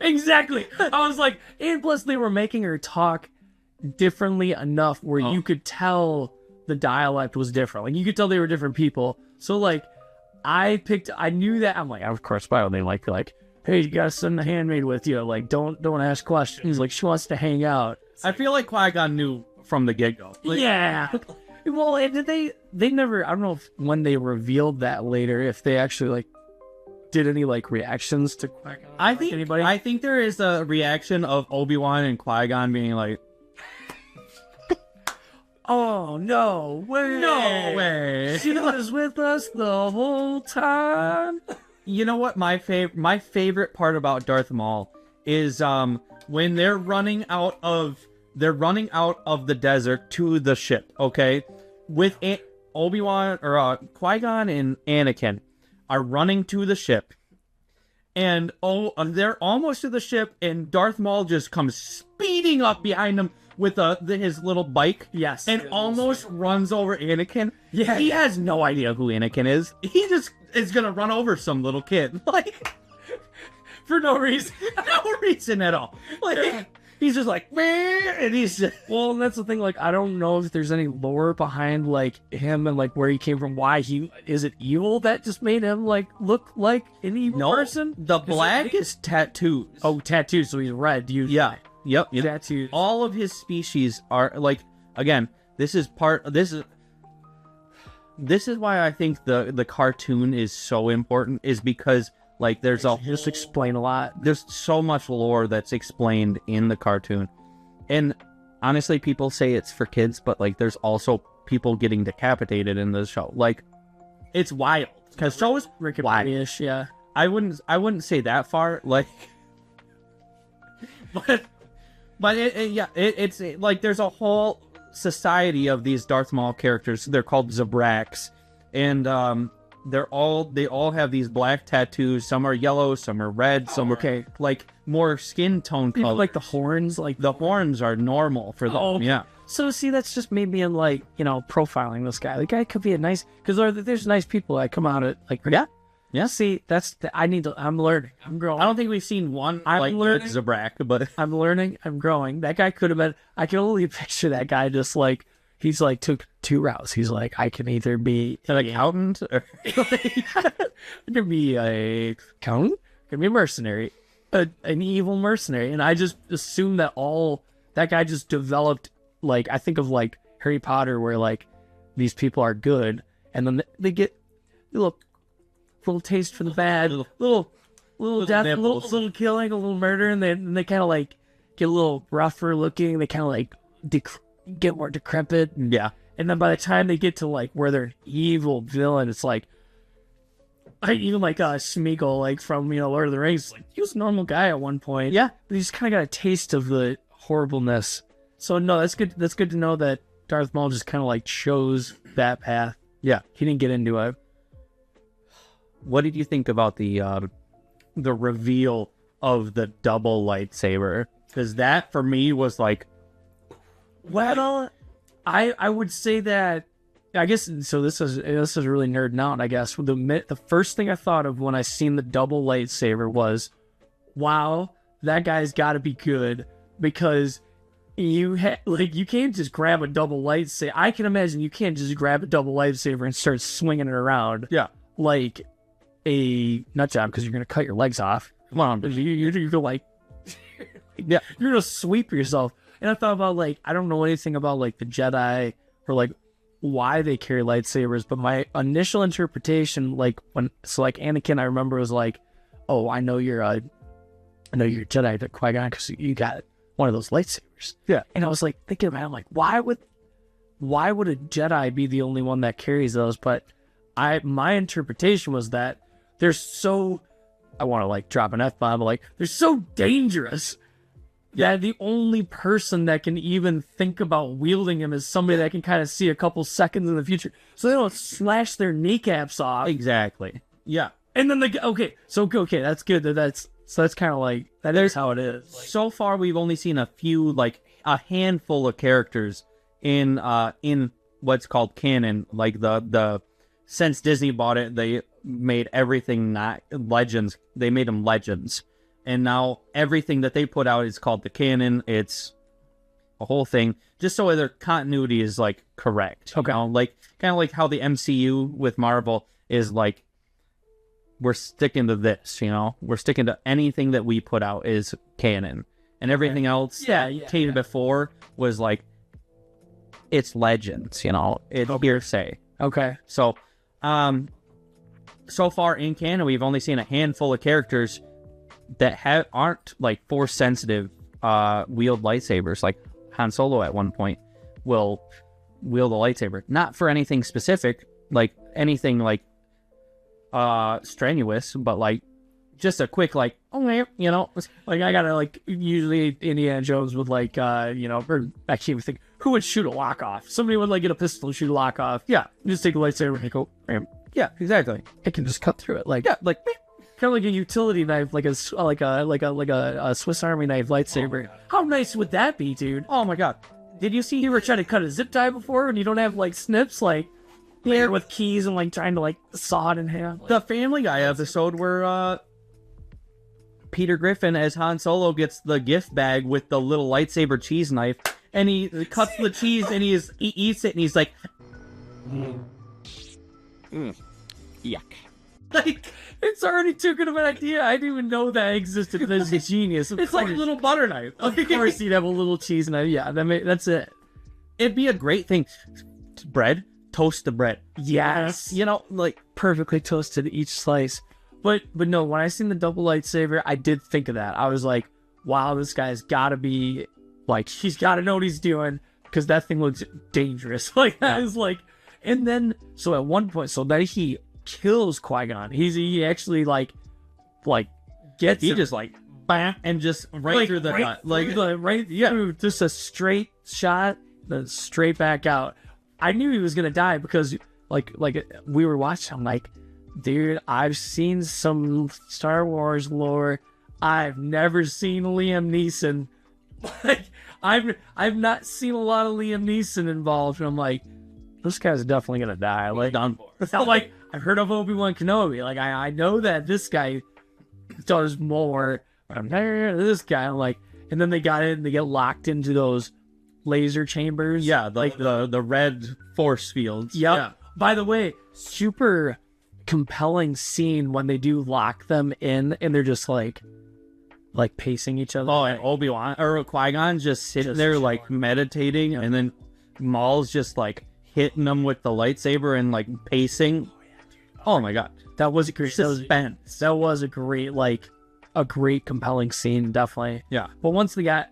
exactly. I was like, and plus they were making her talk differently enough where you could tell the dialect was different. Like, you could tell they were different people. So, like, I knew that. I'm like, of course, why would they like, hey, you gotta send the handmaid with you. Like, don't ask questions. Like, she wants to hang out. I feel like Qui-Gon knew from the get-go. Like, yeah. Well, and did they never, I don't know if when they revealed that later, if they actually, like, did any, like, reactions to Qui-Gon? I think there is a reaction of Obi-Wan and Qui-Gon being like, oh, no way. no way. She was with us the whole time. You know what my favorite part about Darth Maul is when they're running out of the desert to the ship, okay? With Obi-Wan or Qui-Gon and Anakin are running to the ship. And they're almost to the ship, and Darth Maul just comes speeding up behind them with his little bike. Yes. And almost runs over Anakin. Yeah. He has no idea who Anakin is. He just is gonna run over some little kid. Like, for no reason. No reason at all. Like, he's just like, meh, and he's just... Well, and that's the thing, like, I don't know if there's any lore behind, like, him and, like, where he came from, why is it evil that just made him, like, look like an evil person? The black is tattoos. Oh, tattoos, so he's red. Yeah. Yep. Tattoos. All of his species are, like, again, this is why I think the cartoon is so important, is because, like, just explain a lot. There's so much lore that's explained in the cartoon. And honestly, people say it's for kids, but, like, there's also people getting decapitated in the show. Like, it's wild. Because show is Rick and Morty-ish, yeah. I wouldn't say that far, like, but it's like there's a whole society of these Darth Maul characters. They're called Zabraks, and they all have these black tattoos. Some are yellow, some are red, some are like more skin tone color. Like the horns, like the horns are normal for them. Oh, yeah. So see, that's just made me like, profiling this guy. The guy could be a nice, because there's nice people that come out at like, yeah. See, I'm learning. I'm growing. I don't think we've seen one learning Zabrak, but I'm learning. I'm growing. That guy could have been. I can only picture that guy just like he's like took two routes. He's like, I can either be an accountant or I can be a accountant gonna be a mercenary, an evil mercenary, and I just assumed that that guy just developed, like, I think of like Harry Potter, where like these people are good, and then they get a little taste for the bad, little death, little killing, a little murder, and they kind of like get a little rougher looking. They kind of like get more decrepit. Yeah. And then by the time they get to like where they're an evil villain, it's like, even like Smeagol, like from Lord of the Rings, like he was a normal guy at one point. Yeah. But he's kind of got a taste of the horribleness. So no, that's good. That's good to know that Darth Maul just kind of like chose that path. Yeah. He didn't get into it. What did you think about the reveal of the double lightsaber? Because that for me was like, well, I would say that, I guess, so this is really nerding out, I guess. The first thing I thought of when I seen the double lightsaber was, wow, that guy's got to be good, because you can't just grab a double lightsaber. I can imagine you can't just grab a double lightsaber and start swinging it around. Yeah. Like a nut job, because you're going to cut your legs off. Come on. You're like, yeah, you're going to sweep yourself. And I thought about, like, I don't know anything about, like, the Jedi or, like, why they carry lightsabers, but my initial interpretation, like, Anakin, I remember, was like, oh, I know you're a Jedi, Qui-Gon, because you got one of those lightsabers. Yeah. And I was, like, thinking about it, I'm like, why would a Jedi be the only one that carries those? But my interpretation was that they're so, I want to, like, drop an F-bomb, but, like, they're so dangerous. Yeah, the only person that can even think about wielding him is somebody that can kind of see a couple seconds in the future, so they don't slash their kneecaps off. Exactly. Yeah. And then that's good. That's kind of like that is how it is. Like, so far, we've only seen a handful of characters in what's called canon. Like since Disney bought it, they made everything not legends. They made them legends. And now everything that they put out is called the canon. It's a whole thing, just so their continuity is like correct. Okay. Like kind of like how the MCU with Marvel is like, we're sticking to this. We're sticking to anything that we put out is canon, and everything else came before was like, it's legends. It's hearsay. Okay. So, so far in canon, we've only seen a handful of characters that aren't like force sensitive, wield lightsabers. Like Han Solo at one point will wield a lightsaber, not for anything specific, like anything like strenuous, but like just a quick like, like I gotta like, usually Indiana Jones would like or I can't even think who would shoot a lock off. Somebody would like get a pistol and shoot a lock off. Yeah, you just take a lightsaber and go, bam. Yeah, exactly. It can just cut through it. Like, yeah, like kind of like a utility knife, like a Swiss Army knife lightsaber. How nice would that be, dude? Oh my god! Did you see you were trying to cut a zip tie before, and you don't have like snips, like there with keys and like trying to like saw it in half? The Family Guy episode where Peter Griffin as Han Solo gets the gift bag with the little lightsaber cheese knife, and he cuts the cheese and he eats it, and he's like, yuck. Like, it's already too good of an idea. I didn't even know that existed. That's genius. It's like a little butter knife. Of course, you'd have a little cheese knife. Yeah, that's it. It'd be a great thing. Bread, toast the bread. Yes, like perfectly toasted each slice. But no, when I seen the double lightsaber, I did think of that. I was like, wow, this guy's got to be like, he's got to know what he's doing, because that thing looks dangerous. Like that is like, and then so at one point, so that he kills Qui-Gon. He actually like gets he him, just like bam, and just right through the gut, through, just a straight shot, then straight back out. I knew he was gonna die because like we were watching. I'm like, dude, I've seen some Star Wars lore. I've never seen Liam Neeson. Like I've not seen a lot of Liam Neeson involved, and I'm like, this guy's definitely gonna die. Like done for. I'm like, I've heard of Obi-Wan Kenobi. Like I know that this guy does more. But I'm not this guy. I'm like, and then they get locked into those laser chambers. Yeah, like the red force fields. Yep. Yeah. By the way, super compelling scene when they do lock them in and they're just like pacing each other. Oh, and Obi-Wan or Qui-Gon just sitting there like meditating, and then Maul's just like hitting them with the lightsaber and like pacing. Oh my god, That was a great suspense. That was a great compelling scene, definitely. Yeah. But once they got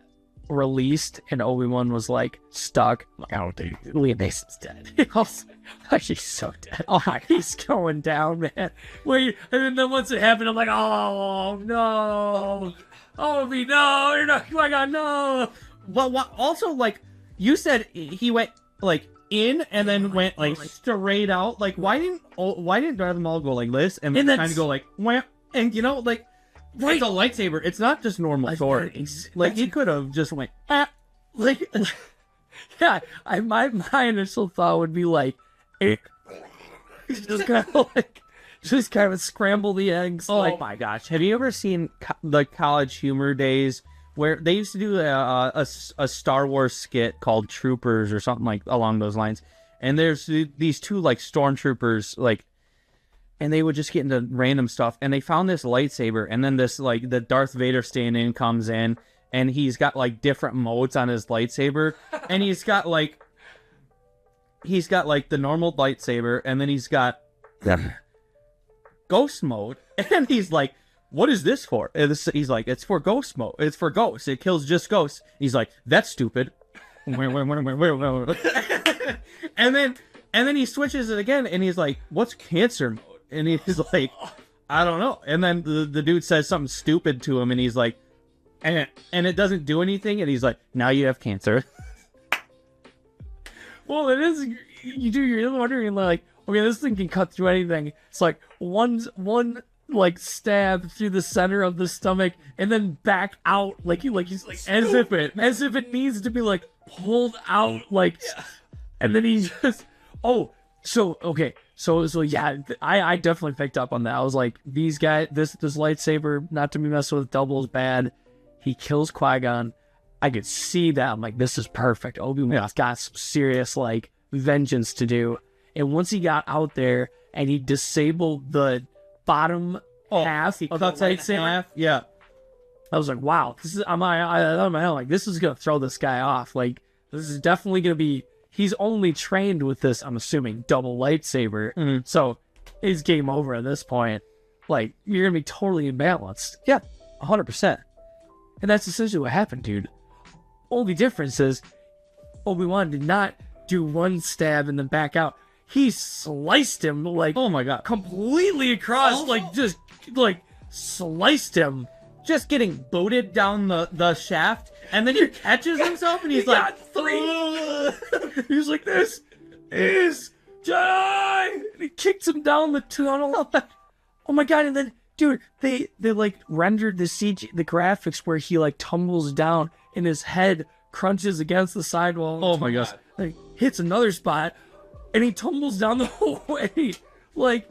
released and Obi-Wan was like stuck, like, oh dude, Liam Neeson's dead. He's so dead. Oh, he's going down, man. Wait, and then once it happened, I'm like, oh no, Obi, no, you're not. Oh my god, no. But also, like you said, he went like in and then went like straight out. Like why didn't Darth Maul go like this and then kind of go like wham? And you know, like it's a lightsaber. It's not just normal sword. Like he could have just went like yeah. My initial thought would be like, just kind of scramble the eggs. oh like, my gosh, have you ever seen the College Humor days where they used to do a Star Wars skit called Troopers or something like along those lines? And there's these two like stormtroopers like, and they would just get into random stuff, and they found this lightsaber, and then this like the Darth Vader stand-in comes in, and he's got like different modes on his lightsaber, and he's got like the normal lightsaber, and then he's got ghost mode, and he's like, what is this for? And he's like, it's for ghost mode. It's for ghosts. It kills just ghosts. He's like, that's stupid. and then he switches it again, and he's like, what's cancer mode? And he's like, I don't know. And then the dude says something stupid to him, and he's like, and it doesn't do anything, and he's like, now you have cancer. well, it is. You're wondering like, okay, this thing can cut through anything. It's like one like stab through the center of the stomach and then back out like he's like as if it needs to be like pulled out like, and then he just So yeah, I definitely picked up on that. I was like, these guys, this lightsaber, not to be messed with, doubles bad. He kills Qui-Gon. I could see that. I'm like, this is perfect. Obi-Wan's got some serious like vengeance to do. And once he got out there and he disabled the bottom half, he of cuts the it in lightsaber, half. Yeah, I was like, wow, this is on my head. Like, this is gonna throw this guy off. Like, this is definitely gonna be. He's only trained with this, I'm assuming, double lightsaber. Mm-hmm. So it's game over at this point. Like, you're going to be totally imbalanced. yeah, 100%. And that's essentially what happened, dude. Only difference is Obi-Wan did not do one stab and then back out. He sliced him, like, Oh my god, completely across, like, just, like, sliced him. just getting booted down the shaft, and then he catches himself, and he's He like, got three. He's like, this is Jedi. And he kicks him down the tunnel. Oh my god! And then, dude, they like rendered the CG, the graphics where he like tumbles down and his head crunches against the sidewall. oh my gosh. Like hits another spot, and he tumbles down the whole way. Like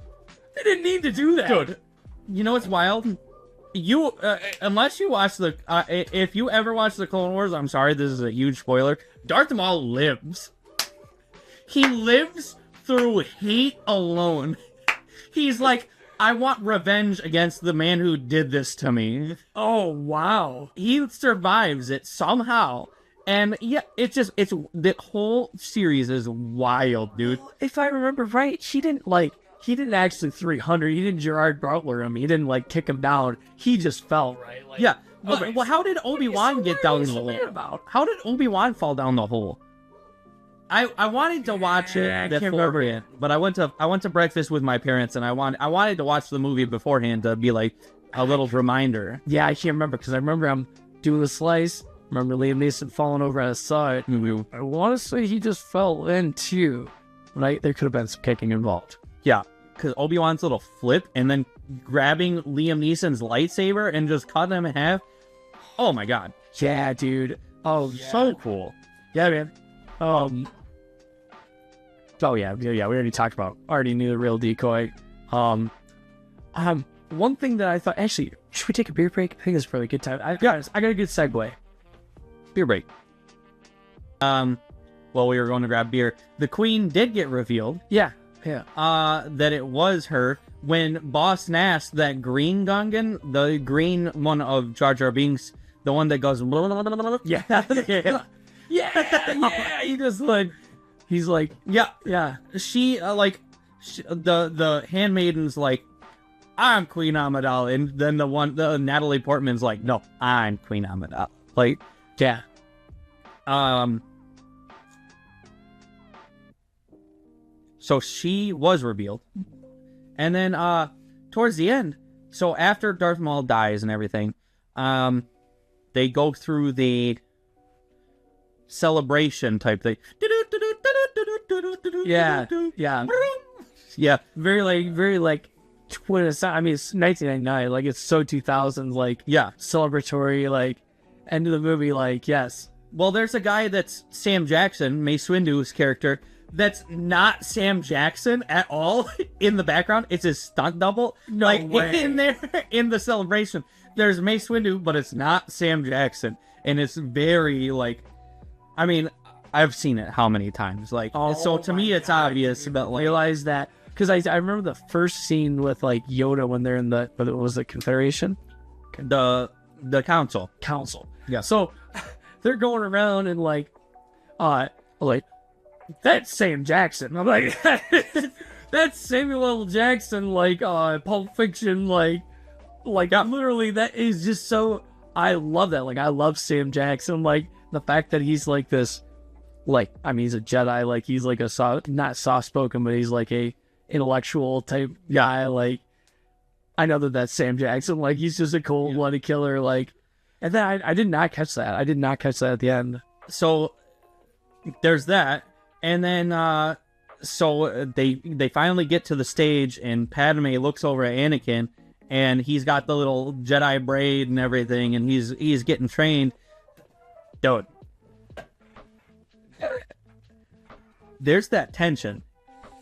they didn't need to do that, Dude, you know what's wild? You, unless you watch if you ever watch the Clone Wars, I'm sorry, this is a huge spoiler. Darth Maul lives. He lives through hate alone. He's like, I want revenge against the man who did this to me. Oh wow! He survives it somehow. And yeah, it's the whole series is wild, dude. If I remember right, he didn't actually 300. He didn't Gerard Butler him. He didn't like kick him down. He just fell right. Like, Yeah. Well, how did Obi-Wan get down the hole? About? How did Obi-Wan fall down the hole? I wanted to watch it I can't beforehand, but I went to breakfast with my parents, and I wanted to watch the movie beforehand to be like a little reminder. Yeah, I can't remember because I remember I'm doing the slice. Remember Liam Neeson falling over on his side. I want to say he just fell in too. Right? There could have been some kicking involved. Yeah, because Obi-Wan's little flip and then grabbing Liam Neeson's lightsaber and just cutting him in half. Oh my god. Yeah, dude. Oh, yeah. So cool. Yeah, man. Oh yeah. We already talked about. Already knew the real decoy. One thing that I thought, actually, should we take a beer break? I think it's probably a good time. I got a good segue. Beer break. While we were going to grab beer, the Queen did get revealed. Yeah. That it was her, when Boss Nass, that green Gungan, the green one of Jar Jar Binks, the one that goes, Yeah. Yeah. He just like, he's like, yeah. She the handmaiden's like, I'm Queen Amidala, and then the Natalie Portman's like, no, I'm Queen Amidala. Like, yeah. So she was revealed. And then towards the end, so after Darth Maul dies and everything, they go through the celebration type thing. Yeah. Yeah. Very like I mean, it's 1999. Like, it's so 2000s. Like, Yeah. celebratory. Like, end of the movie. Like, yes. Well, there's a guy that's Sam Jackson, Mace Windu's character, that's not Sam Jackson at all in the background. It's his stunt double. No way. In there, in the celebration, there's Mace Windu, but it's not Sam Jackson. And it's very, like, I mean, I've seen it how many times? Like, so to me, it's obvious, but like, Realize that. Because I remember the first scene with, like, Yoda when they're in the, what was it, Confederation? the council. Council. Yeah. So, they're going around and, like, that's Sam Jackson. I'm like, that's Samuel L. Jackson, like, Pulp Fiction, like, literally, that is just so, I love that. Like, I love Sam Jackson, like, the fact that he's, like, this, like, I mean, he's a Jedi, like, he's, like, not soft-spoken, but he's, like, a intellectual type guy, like, I know that's Sam Jackson, like, he's just a cold-blooded killer, like, and then I did not catch that. I did not catch that at the end. So there's that. And then, so they finally get to the stage, and Padme looks over at Anakin, and he's got the little Jedi braid and everything, and he's getting trained. Dude, there's that tension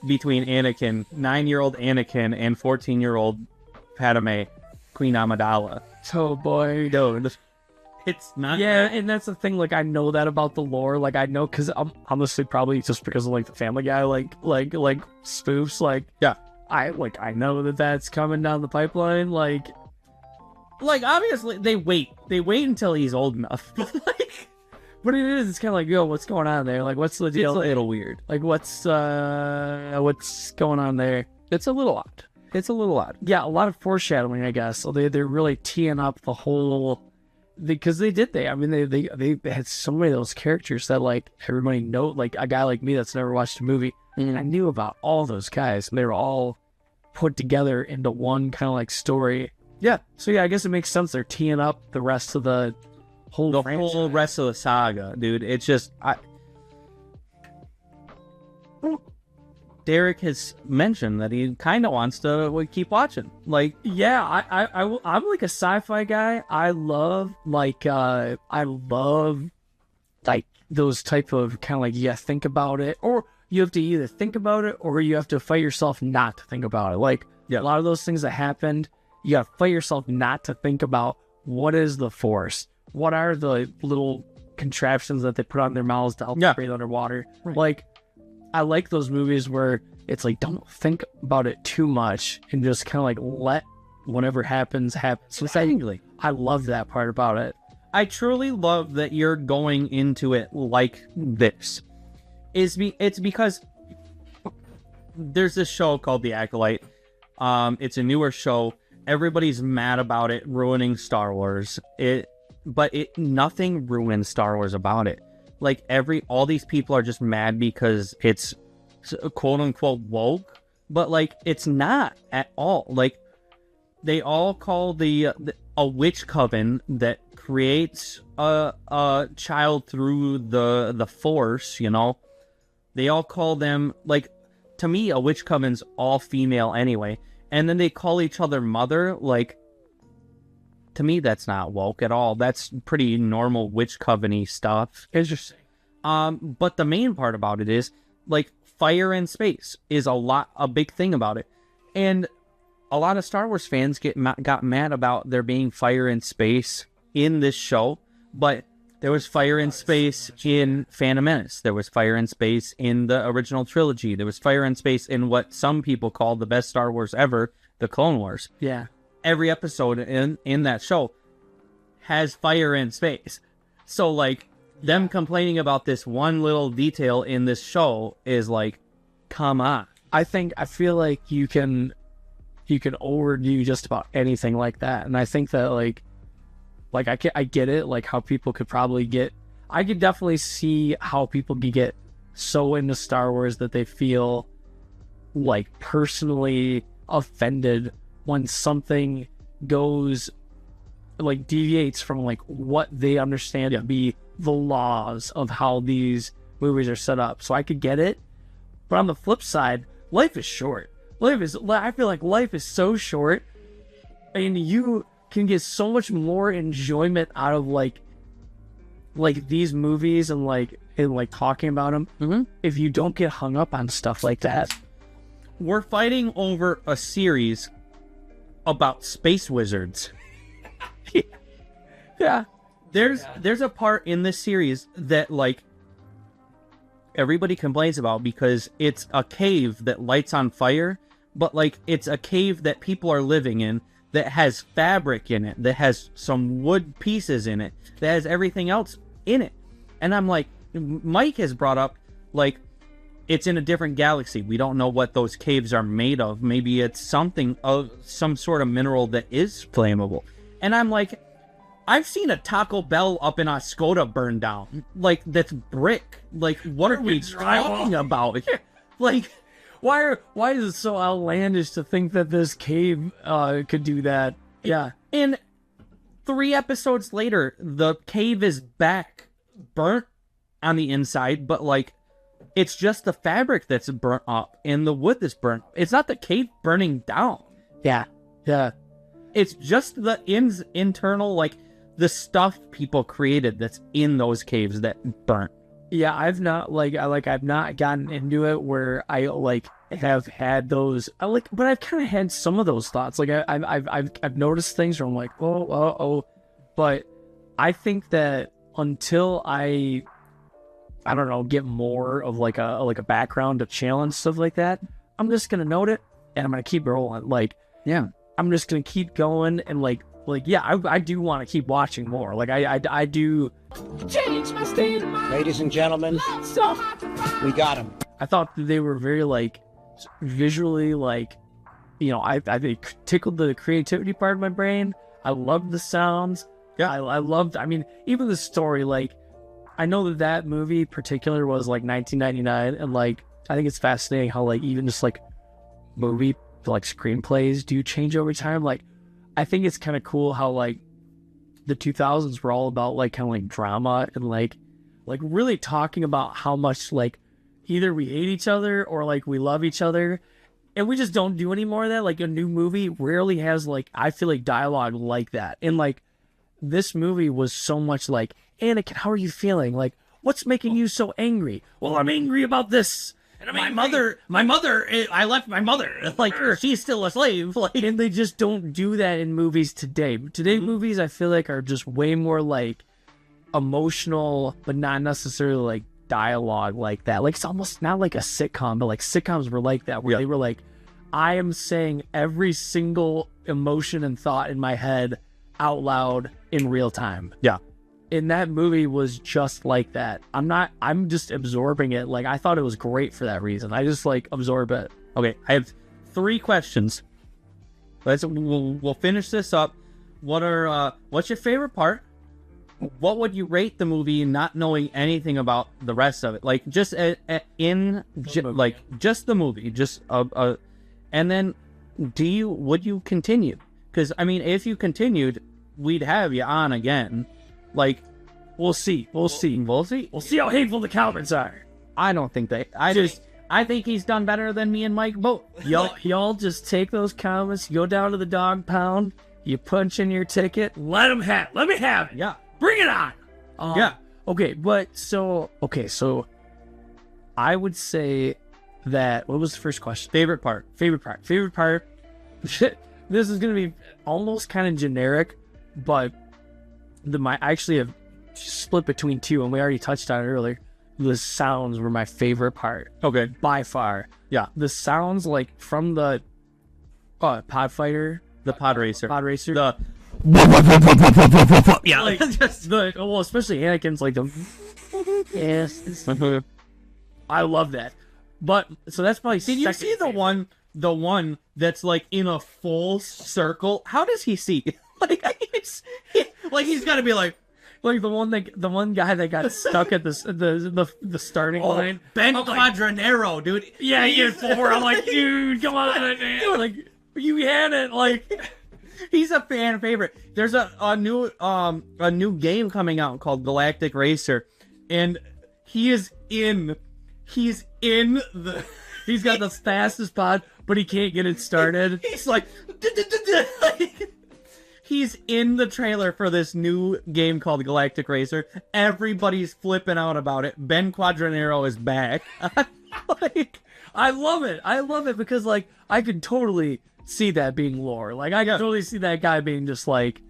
between Anakin, 9-year-old Anakin, and 14-year-old Padme, Queen Amidala. Oh boy, Dude, it's not. Yeah, and that's the thing. Like, I know that about the lore. Like, I know because I'm honestly probably just because of like the Family Guy, like spoofs. Like, Yeah. I know that that's coming down the pipeline. Like, Obviously they wait until he's old enough. Like, but it is. It's kind of like, yo, what's going on there? Like, what's the deal? it's a little weird. Like, what's going on there? It's a little odd. It's a little odd. Yeah, a lot of foreshadowing, I guess. So they're really teeing up the whole. Because they did. I mean, they had so many of those characters that, like, everybody know, like, a guy like me that's never watched a movie, and I knew about all those guys, and they were all put together into one kind of like story. Yeah. So yeah, I guess it makes sense. They're teeing up the rest of the whole rest of the saga, dude. It's just Derek has mentioned that he kind of wants to keep watching. Like, yeah, I'm like a sci-fi guy. I love like those type of kind of like, yeah, think about it, or you have to either think about it or you have to fight yourself not to think about it. Like, a lot of those things that happened, you got to fight yourself not to think about what is the Force, what are the little contraptions that they put on their mouths to help breathe underwater. Right. Like, I like those movies where it's like, don't think about it too much and just kind of like let whatever happens happen. So I love that part about it. I truly love that you're going into it like this. It's because there's this show called The Acolyte. It's a newer show. Everybody's mad about it ruining Star Wars. But nothing ruins Star Wars about it. Like, all these people are just mad because it's quote unquote woke, but like, it's not at all. Like, they all call a witch coven that creates a child through the Force, you know, they all call them, like, to me, a witch coven's all female anyway, and then they call each other mother. Like, to me, that's not woke at all. That's pretty normal witch coven-y stuff. Interesting. But the main part about it is, like, fire in space is a big thing about it. And a lot of Star Wars fans got mad about there being fire in space in this show. But There was fire in space in Phantom Menace. There was fire in space in the original trilogy. There was fire in space in what some people call the best Star Wars ever, the Clone Wars. Yeah. Every episode in that show has fire in space. So, like, them complaining about this one little detail in this show is like, come on. I feel like you can overdo just about anything like that. And I think that, like I get it, like how people could probably get, I could definitely see how people could get so into Star Wars that they feel like personally offended when something goes, like, deviates from like what they understand to be the laws of how these movies are set up. So I could get it. But on the flip side, life is short. I feel like life is so short, and you can get so much more enjoyment out of like these movies and talking about them if you don't get hung up on stuff like that. We're fighting over a series about space wizards. Yeah. There's a part in this series that, like, everybody complains about because it's a cave that lights on fire, but, like, it's a cave that people are living in that has fabric in it, that has some wood pieces in it, that has everything else in it. And I'm like, Mike has brought up, like, it's in a different galaxy. We don't know what those caves are made of. Maybe it's something of some sort of mineral that is flammable. And I'm like, I've seen a Taco Bell up in Oscoda burn down. Like, that's brick. Like, what are we talking about? Like, why is it so outlandish to think that this cave could do that? Yeah. And 3 episodes later, the cave is back, burnt on the inside, but, like, it's just the fabric that's burnt up and the wood that's burnt. It's not the cave burning down. Yeah. Yeah. It's just the internal, like, the stuff people created that's in those caves that burnt. Yeah, I've not I've not gotten into it where I have had those. But I've kind of had some of those thoughts. Like I've noticed things where I'm like, oh, but I think that until I don't know, get more of like a background to challenge stuff like that, I'm just gonna note it and I'm gonna keep rolling. Like, yeah, I'm just gonna keep going and yeah, I do want to keep watching more. Like I do. Change my state of mind. Ladies and gentlemen, we got him. I thought that they were very visually I think tickled the creativity part of my brain. I loved the sounds. Yeah, I loved. I mean, even the story. Like, I know that movie in particular was 1999, and I think it's fascinating how even just movie screenplays do change over time. I think it's kind of cool how the 2000s were all about drama and really talking about how much either we hate each other or we love each other, and we just don't do any more of that. A new movie rarely has I feel dialogue like that, and this movie was so much Anakin, how are you feeling? What's making you so angry? Well, I'm angry about this. And my mother, I left my mother. She's still a slave. And they just don't do that in movies today. Today, movies, I feel are just way more emotional, but not necessarily dialogue like that. It's almost not like a sitcom, but sitcoms were like that, where they were I am saying every single emotion and thought in my head out loud in real time. Yeah. And that movie was just like that. I'm just absorbing it. I thought it was great for that reason. I just absorb it. Okay, I have 3 questions. We'll finish this up. What's your favorite part? What would you rate the movie not knowing anything about the rest of it? Just just the movie, and then would you continue? Because I mean, if you continued, we'd have you on again. We'll see how hateful the comments are. I don't think they. I think he's done better than me and Mike both. Y'all just take those comments, you go down to the dog pound, you punch in your ticket, let me have it. Yeah, bring it on. Yeah. Okay, so I would say that. What was the first question? Favorite part. This is gonna be almost kind of generic, but I actually have split between two, and we already touched on it earlier. The sounds were my favorite part. Okay. By far. Yeah. The sounds, like, from the Pod Fighter. The Pod Racer. Pod Racer. The yeah, like, well, especially Anakin's, like, the... Yes. I love that. But, so that's probably Did you see the one that's, like, in a full circle? How does he see? He's got to be like the one guy that got stuck at the starting line. Ben Quadranero, dude. Yeah, he had 4. I'm like, dude, come on, man. Like, you had it. Like, he's a fan favorite. There's a new game coming out called Galactic Racer, and he's got the fastest pod, but he can't get it started. He's like he's in the trailer for this new game called Galactic Racer. Everybody's flipping out about it. Ben Quadranero is back. Like, I love it because, like, I could totally see that being lore. Like, I could totally see that guy being just, like,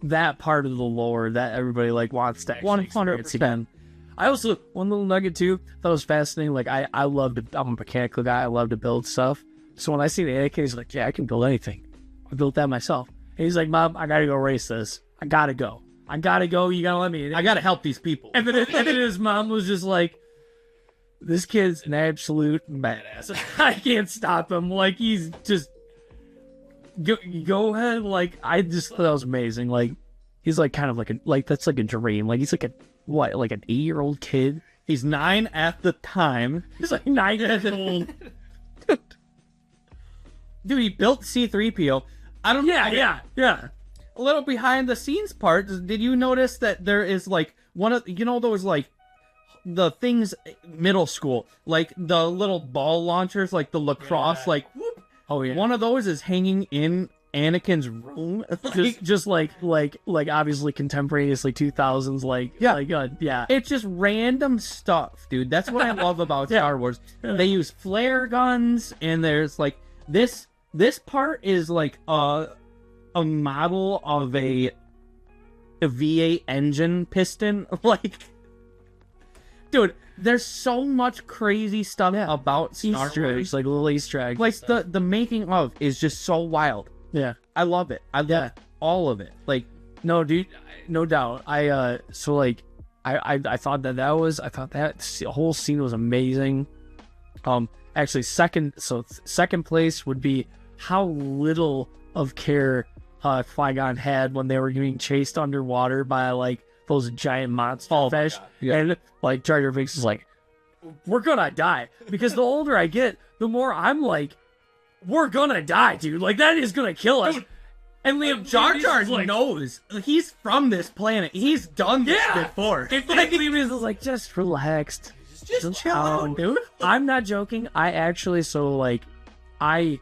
that part of the lore that everybody, like, wants to actually 100%. I also, one little nugget too, that was fascinating. Like, I love to, I'm a mechanical guy. I love to build stuff. So when I see the Anakin, he's like, yeah, I can build anything. I built that myself. And he's like, Mom, I gotta go race this. I gotta go. You gotta let me. I gotta help these people. And then his mom was just like, this kid's an absolute badass. I can't stop him. Like, he's just, go ahead. Like, I just thought that was amazing. Like, he's like kind of like that's like a dream. Like, he's like like an 8-year-old kid. He's 9 at the time. He's like 9 years old. Dude, he built C-3PO. I don't know. Yeah. A little behind the scenes part. Did you notice that there is like one of those like the things middle school, like the little ball launchers, like the lacrosse, like whoop. Oh yeah. One of those is hanging in Anakin's room. just like obviously contemporaneously 2000s, like yeah. It's just random stuff, dude. That's what I love about Star Wars. They use flare guns, and there's like this part is like a model of a V8 engine piston. Like, dude, there's so much crazy stuff about Star Wars. Like little Easter eggs. Like the making of is just so wild. Yeah, I love it. I love all of it. Like, no, dude, no doubt. I thought that whole scene was amazing. Actually, second place would be how little of care Qui-Gon had when they were being chased underwater by like those giant monster fish. Yeah. And like Jar Jar Binks is like, we're gonna die. Because the older I get, the more I'm like, we're gonna die, dude. Like, that is gonna kill us. And Liam Jar Jar knows. He's from this planet. He's done this before. And Liam is like, just relaxed. Just chill out, dude. I'm not joking. I actually, I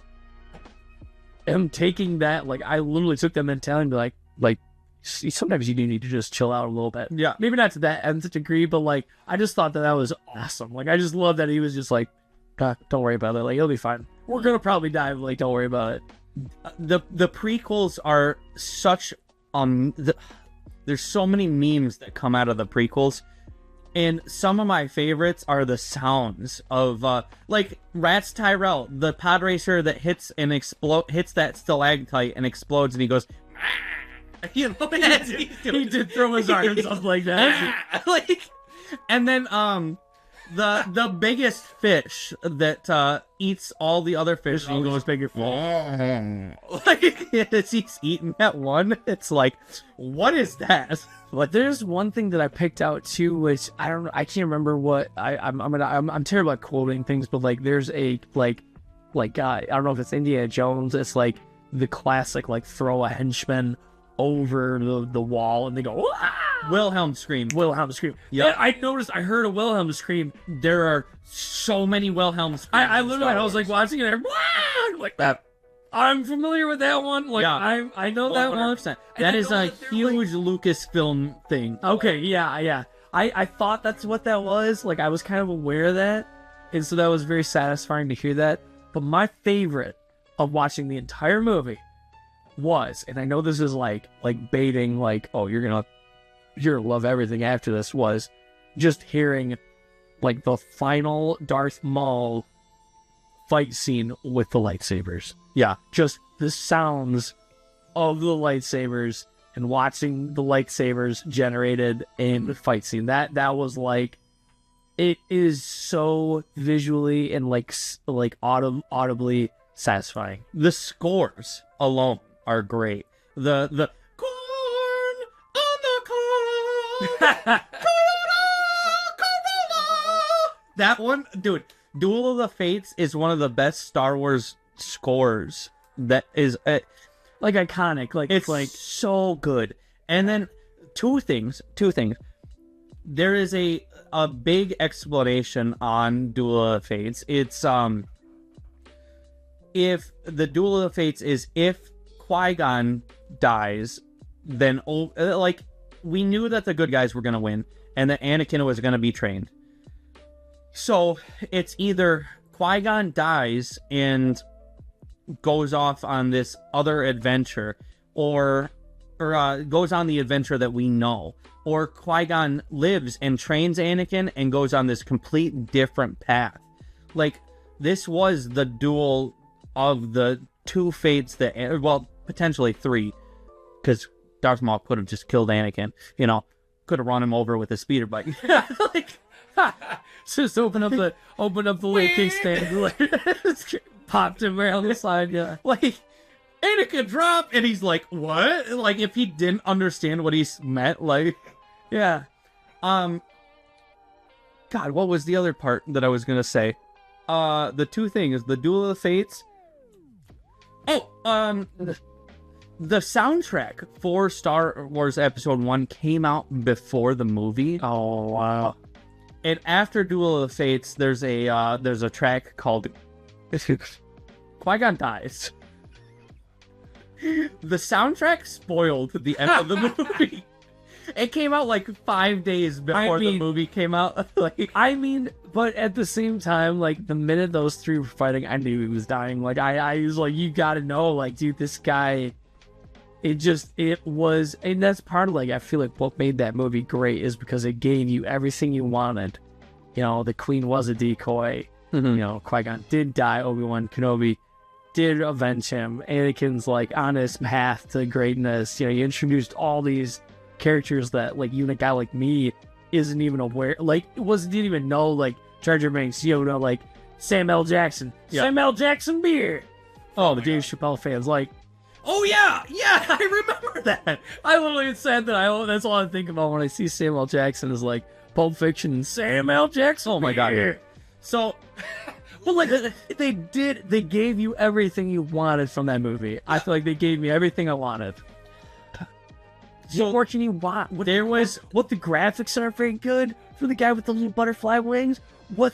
am taking that, like, I literally took that mentality and be like, sometimes you do need to just chill out a little bit. Yeah. Maybe not to that nth degree, but, like, I just thought that was awesome. Like, I just love that he was just like, don't worry about it. Like, it'll be fine. We're gonna probably die, but, like, don't worry about it. The prequels are such, there's so many memes that come out of the prequels. And some of my favorites are the sounds of, like, Rats Tyrell, the pod racer that hits that stalactite and explodes, and he goes, you know, he did throw his arms up like that. Like, and then, the biggest fish that, eats all the other fish and goes bigger. Like, as he's eating that one, it's like, what is that? But there's one thing that I picked out too, which I can't remember what I'm terrible at quoting things, but like there's a like I don't know if it's Indiana Jones. It's like the classic like throw a henchman over the wall and they go Wilhelm scream. Yeah, I noticed. I heard a Wilhelm scream. There are so many Wilhelm screams. I literally was like watching it like that. I'm familiar with that one. Like, yeah. I know that 100%. One. That is a huge Lucasfilm thing. Okay, yeah. I thought that's what that was. Like, I was kind of aware of that. And so that was very satisfying to hear that. But my favorite of watching the entire movie was, and I know this is like baiting, like, oh, you're gonna you're gonna love everything after this, was just hearing like the final Darth Maul fight scene with the lightsabers. Yeah. Just the sounds of the lightsabers and watching the lightsabers generated in the fight scene. That was like, it is so visually and like audibly satisfying. The scores alone are great. The corn on the corn. That one, dude, Duel of the Fates is one of the best Star Wars scores that is Like iconic. Like it's like so good. And then two things. There is a big explanation on Duel of the Fates. It's if the Duel of the Fates is if Qui-Gon dies, then like we knew that the good guys were gonna win and that Anakin was gonna be trained. So it's either Qui-Gon dies and goes off on this other adventure, or goes on the adventure that we know, or Qui-Gon lives and trains Anakin and goes on this complete different path. Like, this was the duel of the two fates that, well, potentially three, because Darth Maul could have just killed Anakin, you know, could have run him over with a speeder bike. Like, just open up the weight kickstand, like popped him right on the side. Yeah, like Anakin drop, and he's like, "What?" Like, if he didn't understand what he meant, like, yeah. God, what was the other part that I was gonna say? The two things: the Duel of the Fates. Oh, the soundtrack for Star Wars Episode 1 came out before the movie. Oh wow. And after Duel of the Fates, there's a track called Qui-Gon Dies. The soundtrack spoiled the end of the movie. It came out like 5 days before the movie came out. Like, I mean, but at the same time, like the minute those three were fighting, I knew he was dying. Like I was like, you gotta know, like, dude, this guy. It was, and that's part of, like, I feel like what made that movie great is because it gave you everything you wanted. You know, the Queen was a decoy. Mm-hmm. You know, Qui-Gon did die. Obi-Wan Kenobi did avenge him. Anakin's, like, on his path to greatness. You know, you introduced all these characters that, like, even a guy like me isn't even aware, like, didn't even know, like, Jar Jar Binks, Yoda, like, Samuel L. Jackson. Yeah. Samuel L. Jackson beer. Oh, the Dave Chappelle fans, like, oh yeah, I remember that. I literally said that. That's all I think about when I see Samuel L. Jackson is like Pulp Fiction and Samuel L. Jackson. Oh my god. So, well, like they gave you everything you wanted from that movie. I feel like they gave me everything I wanted. So what can you want? What the graphics aren't very good for the guy with the little butterfly wings. What?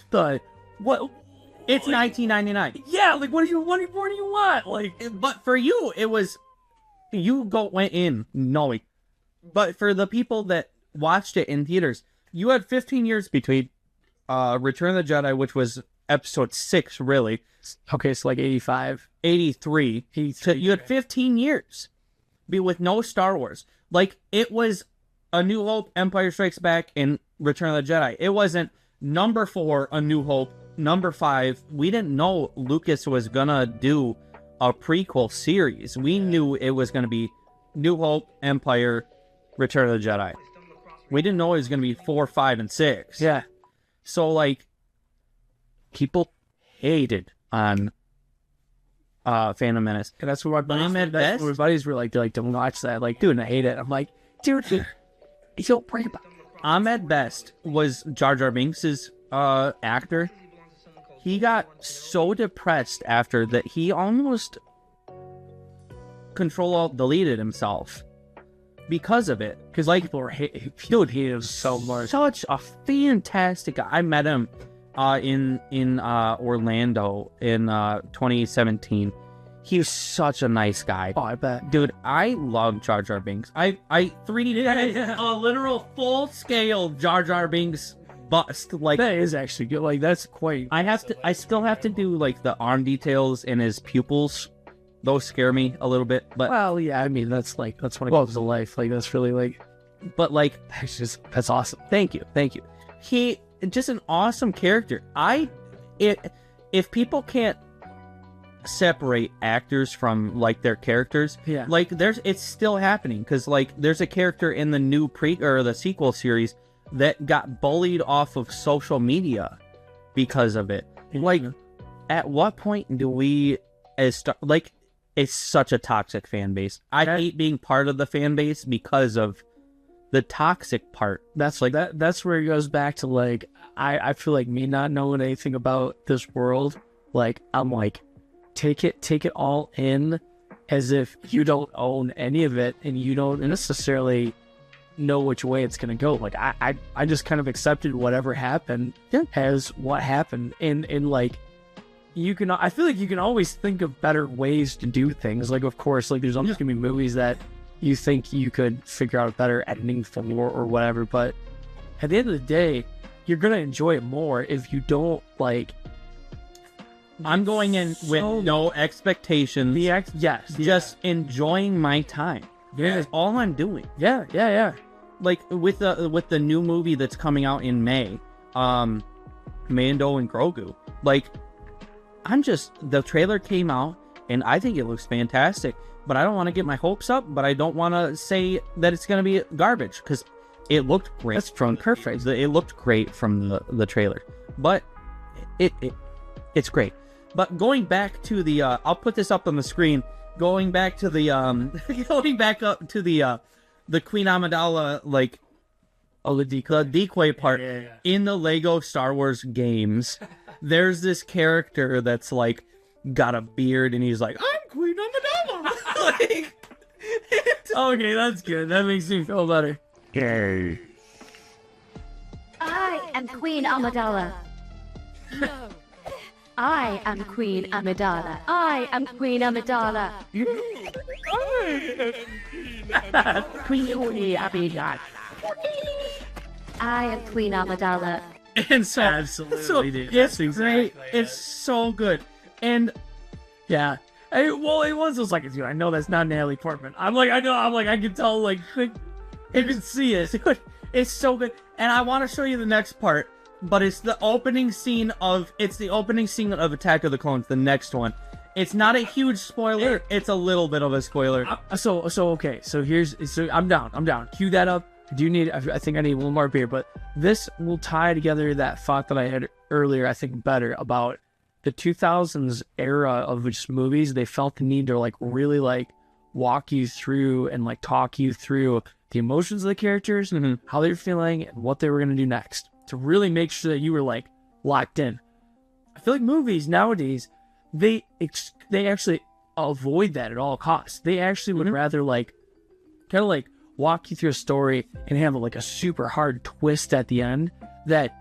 It's 1999. Yeah, like what do you want? Like, but for you, it was went in knowing. But for the people that watched it in theaters, you had 15 years between Return of the Jedi, which was Episode 6, really. Okay, so like 85, 83. You had 15 years with no Star Wars. Like, it was A New Hope, Empire Strikes Back, and Return of the Jedi. It wasn't number 4, A New Hope. Number 5, we didn't know Lucas was gonna do a prequel series. We knew it was gonna be New Hope, Empire, Return of the Jedi. We didn't know it was gonna be 4, 5, and 6. Yeah. So, like, people hated on Phantom Menace. And that's what my buddies were like, they're like, don't watch that. Like, dude, and I hate it. I'm like, dude, you don't pray about it. Ahmed Best was Jar Jar Binks' actor. He got so depressed after that he almost Control-Alt-Deleted himself because of it. Because, like, people hated him so much. Such a fantastic guy. I met him in Orlando in 2017. He was such a nice guy. Oh, I bet. Dude, I love Jar Jar Binks. I 3D a literal full-scale Jar Jar Binks bust. Like, that is actually good. Like, that's quite. I still have to do, like, the arm details in his pupils. Those scare me a little bit. But well, yeah, I mean, that's when it comes to life. Like, that's really, like, But like, That's awesome. thank you. He just an awesome character. If people can't separate actors from like their characters, Yeah. like it's still happening, because like there's a character in the new the sequel series that got bullied off of social media because of it. Like, at what point do we like, it's such a toxic fan base. I hate being part of the fan base because of the toxic part. That's like that's where it goes back to like I feel like me not knowing anything about this world, like I'm like take it all in as if you don't own any of it and you don't necessarily know which way it's gonna go. Like I just kind of accepted whatever happened as what happened, and like I feel like you can always think of better ways to do things. Like, of course, like there's always gonna be movies that you think you could figure out a better editing for or whatever, but at the end of the day, you're gonna enjoy it more if you don't like. I'm going in with no expectations. Yes, just enjoying my time. Yeah. That's all I'm doing. Yeah. Like with the new movie that's coming out in May, Mando and Grogu. Like, the trailer came out and I think it looks fantastic, but I don't want to get my hopes up, but I don't want to say that it's going to be garbage, because it looked great. That's perfect. It looked great from the trailer, but it's great. But going back to the, I'll put this up on the screen. Going back to the, going back up to the Queen Amidala, like, the decoy part in the Lego Star Wars games. There's this character that's like got a beard and he's like, I'm Queen Amidala. Like, Okay, that's good. That makes me feel better. Yay. I am Queen Amidala. I am Queen Amidala. I am Queen Amidala. Queen Amidala. I am Queen Amidala. and so Absolutely, dude. it's That's great. exactly It's so good. And Yeah. Well, it was those seconds ago. I know that's not Natalie Portman. I can tell, like, you can see it. dude, it's so good. And I want to show you the next part, but it's the opening scene of Attack of the Clones, the next one. It's not a huge spoiler. It's a little bit of a spoiler. Okay. So I'm down. Cue that up. I think I need one more beer, but this will tie together that thought that I had earlier, I think, better about the 2000s era of just movies. They felt the need to, like, really, like, walk you through and, like, talk you through the emotions of the characters, how they're feeling, and what they were going to do next, to really make sure that you were, like, locked in. I feel like movies nowadays, they actually avoid that at all costs. They actually would rather, like, kind of, like, walk you through a story and have, like, a super hard twist at the end that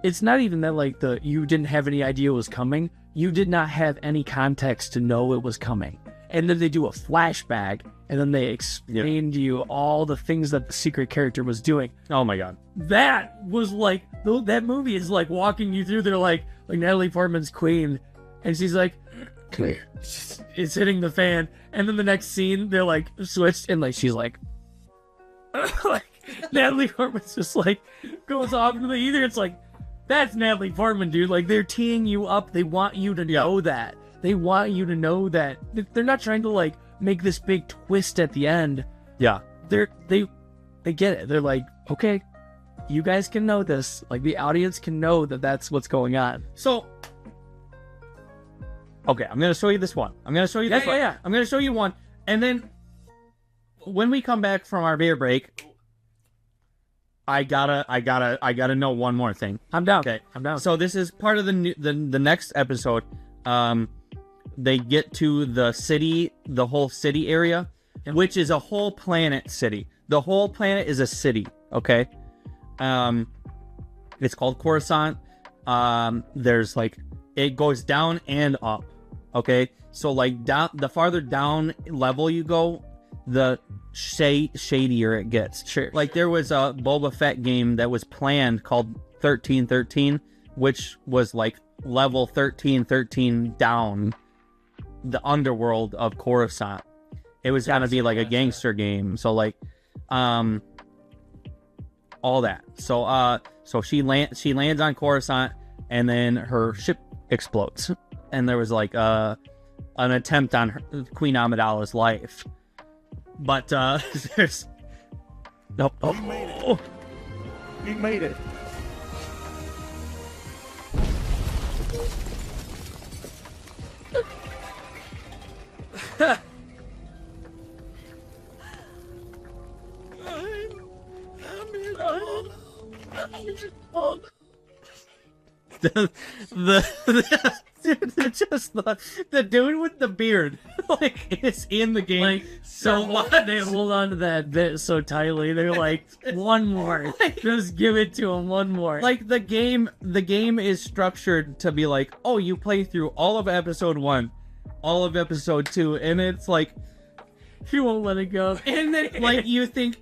it's not even that, like, you didn't have any idea it was coming. You did not have any context to know it was coming. And then they do a flashback, and then they explain to you all the things that the secret character was doing. Oh my god. That was like, that movie is like walking you through. They're like Natalie Portman's Queen, and she's like, it's hitting the fan. And then the next scene, they're like switched, and like she's like, like Natalie Portman's just like goes off into the ether. It's like, that's Natalie Portman, dude. Like, they're teeing you up. They want you to know that. They want you to know that. They're not trying to, like, make this big twist at the end. Yeah. They get it. They're like, okay, you guys can know this. Like, the audience can know that that's what's going on. So, okay, I'm gonna show you this one. I'm gonna show you this one. Yeah. I'm gonna show you one, and then when we come back from our beer break, I gotta know one more thing. I'm down. Okay, I'm down. So this is part of the next episode. They get to the city, the whole city area, which is a whole planet city. The whole planet is a city. Okay. It's called Coruscant. There's like, it goes down and up. Okay. So like the farther down level you go, the shadier it gets. Sure. Like there was a Boba Fett game that was planned called 1313, which was like level 1313 down the underworld of Coruscant. It was gonna be like a gangster game. So like, all that. So she lands on Coruscant, and then her ship explodes, and there was like an attempt on Queen Amidala's life, but there's nope. Oh, He made it. the dude with the beard like is in the game Like, so much. they hold on to that bit so tightly. They're like, one more. Just give it to him, one more. Like the game is structured to be like, oh, you play through all of episode 1, all of episode 2, and it's like you won't let it go. and then like you think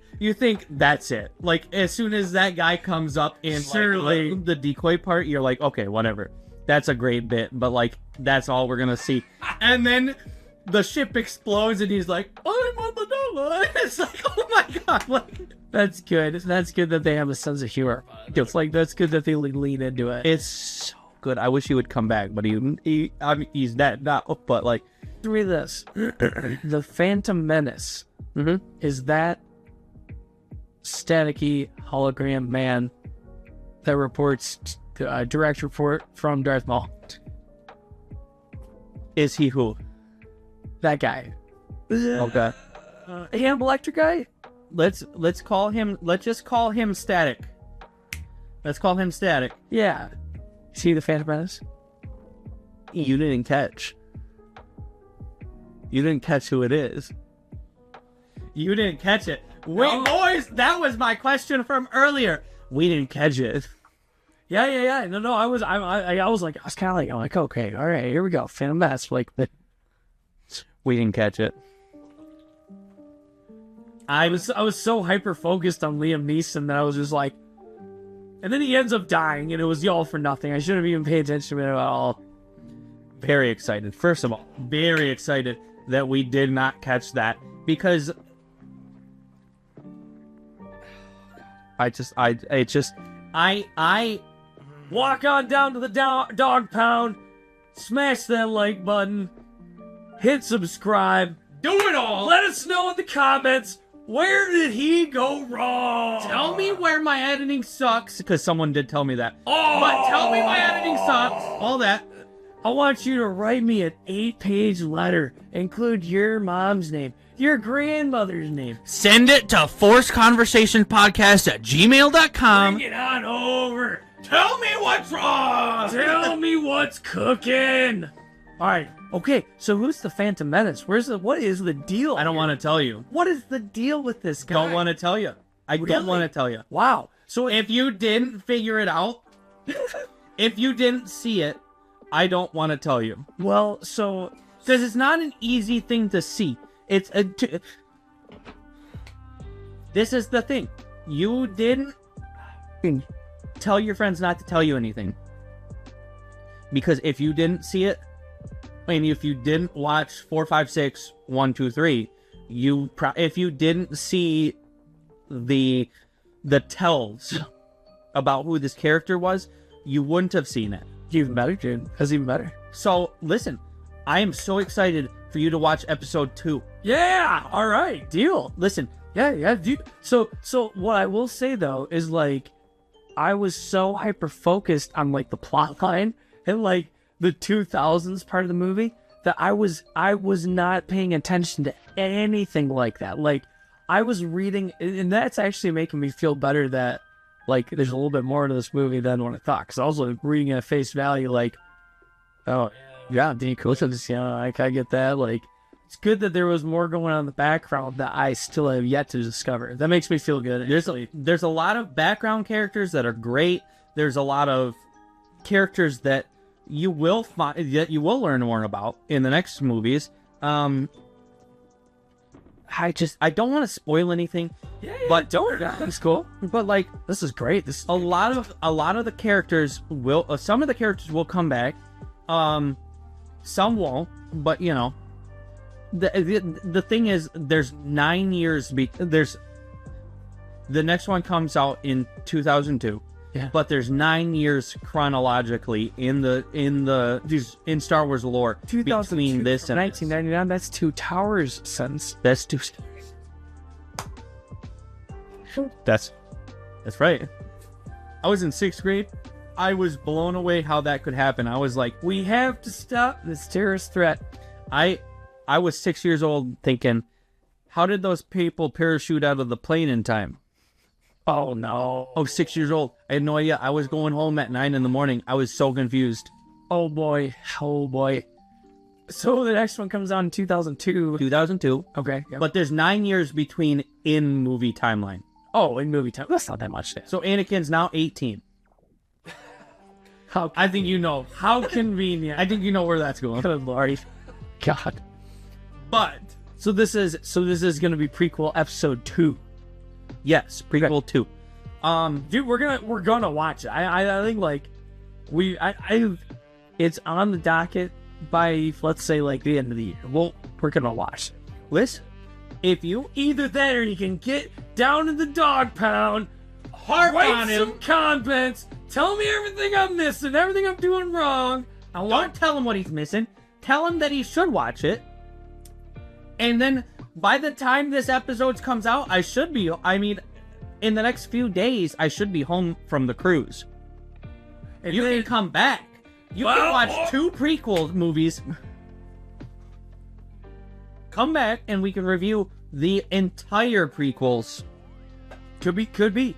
that's it. Like as soon as that guy comes up in Certainly. like, the decoy part, you're like, okay, whatever. That's a great bit, but like that's all we're gonna see. And then the ship explodes, and he's like, "I'm on the dollar." It's like, oh my god, like That's good. That's good that they have a sense of humor. It's like, that's good that they lean into it. it's so good. I wish he would come back, but I mean, he's dead now. But like, Read this. The Phantom Menace is that staticky hologram man that reports direct report from Darth Maul. is he who? That guy. Okay, Ham electric guy? let's call him. Let's just call him Static. Let's call him Static. Yeah. See the Phantom Menace? You didn't catch. You didn't catch who it is. You didn't catch it. Wait, boys, that was my question from earlier. We didn't catch it. Yeah. No. I was kind of like, I'm like, okay, all right, here we go. Phantom Menace. Like, We didn't catch it. I was so hyper focused on Liam Neeson that I was just like, and then he ends up dying, and it was all for nothing. I shouldn't have even paid attention to it at all. Very excited. First of all, very excited that we did not catch that because I Walk on down to the dog pound, smash that like button, hit subscribe, do it all. let us know in the comments, where did he go wrong? Tell me where my editing sucks, because someone did tell me that. Oh! But tell me my editing sucks. All that. I want you to write me an 8-page letter. Include your mom's name, your grandmother's name. Send it to forceconversationpodcast@gmail.com. Bring it on over. Tell me what's wrong. Tell me what's cooking. All right. Okay. So who's the Phantom Menace? What is the deal? I don't want to tell you. What is the deal with this guy? Don't want to tell you. I Really? don't want to tell you. Wow. So If you didn't figure it out, if you didn't see it, I don't want to tell you. well, so Because it's not an easy thing to see. It's a. This is the thing. You didn't tell your friends not to tell you anything. Because if you didn't see it, and if you didn't watch 4, 5, 6, 1, 2, 3, if you didn't see the tells about who this character was, you wouldn't have seen it. even better, dude. That's even better. So listen, I am so excited for you to watch episode 2. Yeah. All right. Deal. Listen, Yeah, dude. So what I will say though is like, I was so hyper focused on like the plot line and like the 2000s part of the movie that I was not paying attention to anything like that. Like I was reading, and that's actually making me feel better that like there's a little bit more to this movie than what I thought. Because I was like reading at face value, like, oh yeah, Dean Cousins, I get that. Like, it's good that there was more going on in the background that I still have yet to discover. That makes me feel good. there's a lot of background characters that are great. There's a lot of characters that you will find that you will learn more about in the next movies. I don't want to spoil anything, but Don't. That's cool. but like This is great. This a lot of the characters will some of the characters will come back, some won't, but you know, the thing is there's 9 years The next one comes out in 2002. Yeah. But there's 9 years chronologically in Star Wars lore between this and 1999. That's Two Towers since. That's two. That's right. I was in 6th grade. I was blown away how that could happen. I was like, We have to stop this terrorist threat. I was 6 years old thinking, how did those people parachute out of the plane in time? Oh no. I was 6 years old. I had no idea. I was going home at 9 in the morning. I was so confused. Oh boy. Oh boy. So the next one comes out in 2002. 2002. Okay. Yep. But there's 9 years between in movie timeline. Oh, in movie time. That's not that much. So Anakin's now 18. I think you know. How convenient. I think you know where that's going. Good lord. God. But So this is going to be prequel episode 2. yes, prequel 2. Dude, we're gonna watch it. I think like it's on the docket by, let's say, like the end of the year. We're gonna watch it. Liz, if you Either that or you can get down in the dog pound, harp write on him, some comments, tell me everything I'm missing, everything I'm doing wrong. don't tell him what he's missing. Tell him that he should watch it. And then by the time this episode comes out, in the next few days, I should be home from the cruise. And You then- can come back. You can watch 2 prequel movies. Come back and we can review the entire prequels. Could be.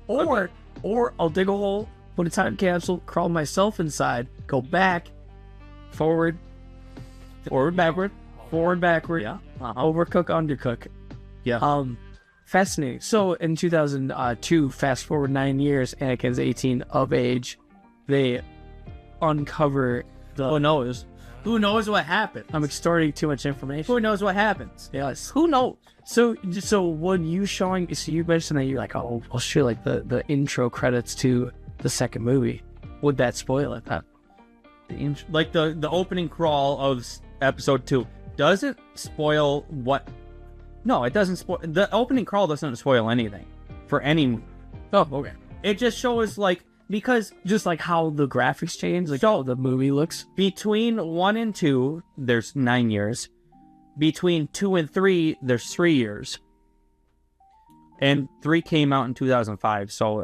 Or I'll dig a hole, put a time capsule, crawl myself inside, go back, forward, backward, Yeah. overcook, undercook. Yeah. Fascinating. So in 2002, fast forward 9 years, Anakin's 18 of age. They uncover the. Who knows? Who knows what happens? I'm extorting too much information. Who knows what happens? Yes. Who knows? So when you showing, so you mentioned that you're like, oh, I'll show like the intro credits to the second movie. Would that spoil it? Like the opening crawl of episode 2 doesn't spoil what. No, it doesn't spoil. The opening crawl doesn't spoil anything for any movie. Oh, okay. It just shows because Just like how the graphics change, like So- how the movie looks. between 1 and 2 there's 9 years. Between 2 and 3 there's 3 years. And 3 came out in 2005, so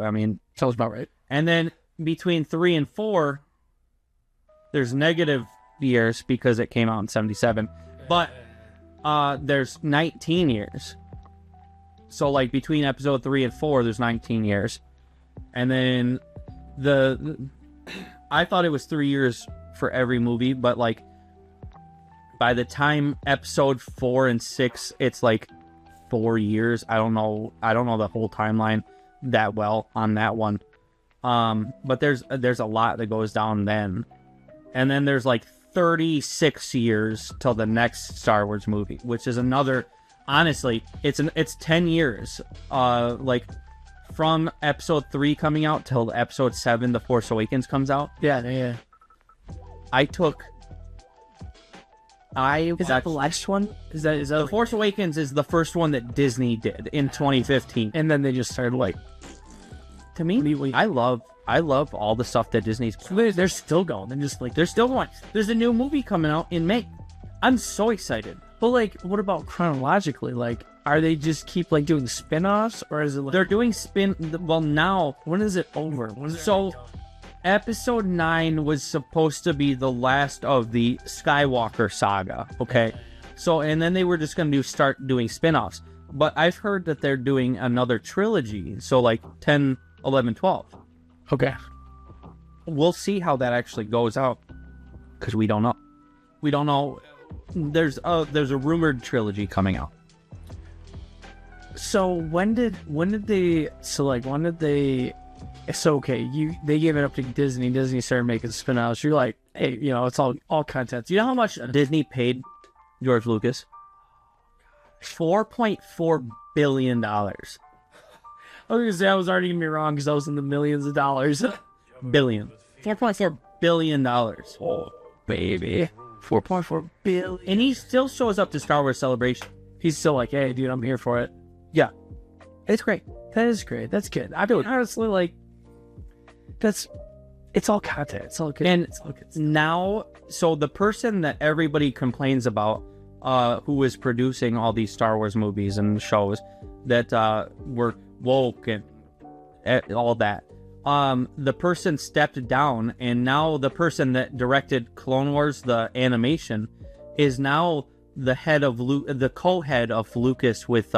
Sounds about right. and then between 3 and 4 there's negative years because it came out in 77. But there's 19 years. So between episode 3 and 4 there's 19 years. And then I thought it was 3 years for every movie, but by the time episode 4 and 6 it's 4 years. I don't know the whole timeline that well on that one. But there's a lot that goes down then. And then there's 36 years till the next Star Wars movie, which is another, honestly, it's 10 years. From episode 3 coming out till episode 7, The Force Awakens comes out. Yeah. Is that the last one? Is that The Force Awakens is the first one that Disney did in 2015. And then they just started To me, I love all the stuff that Disney's. they're still going. They're just They're still going. There's a new movie coming out in May. I'm so excited. But what about chronologically? Are they just keep doing spin-offs, or is it They're doing now. when is it over? When is it So, episode 9 was supposed to be the last of the Skywalker saga, okay? So, and then they were just going to start doing spin-offs. But I've heard that they're doing another trilogy, so 10, 11, 12. okay? We'll see how that actually goes out, because we don't know. We don't know. There's a rumored trilogy coming out. So when did they they gave it up to Disney started making spin-offs. You're like, hey, it's all content. Do you know how much Disney paid George Lucas? $4.4 billion. I was gonna say I was already gonna be wrong because I was in the millions of dollars. Billion. $4.4 billion. Oh, baby. 4.4 billion. And he still shows up to Star Wars Celebration. He's still like, hey, dude, I'm here for it. Yeah. It's great. That is great. That's good. I mean, honestly, like, it's all content. It's all good. And it's all good stuff. now, so the person that everybody complains about, who is producing all these Star Wars movies and shows that were woke and all that, the person stepped down, and now the person that directed Clone Wars, the animation, is now the head of the co-head of Lucas with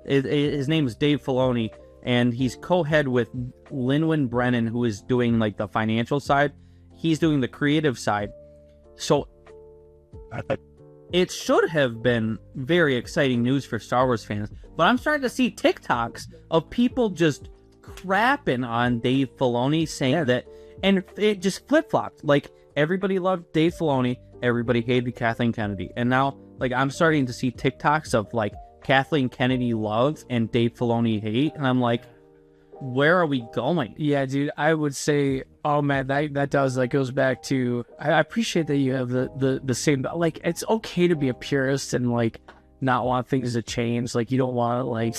his name is Dave Filoni, and he's co-head with Lin-Wen Brennan, who is doing like the financial side. He's doing the creative side. So it should have been very exciting news for Star Wars fans, but I'm starting to see TikToks of people just crapping on Dave Filoni, saying that, and it just flip-flopped. Like, everybody loved Dave Filoni, everybody hated Kathleen Kennedy, and now, like, I'm starting to see TikToks of, like, Kathleen Kennedy love and Dave Filoni hate, and I'm like, where are we going? Yeah, dude, I would say, oh man, that goes back to, I appreciate that you have the same, like, it's okay to be a purist and, like, not want things to change. Like, you don't want, like,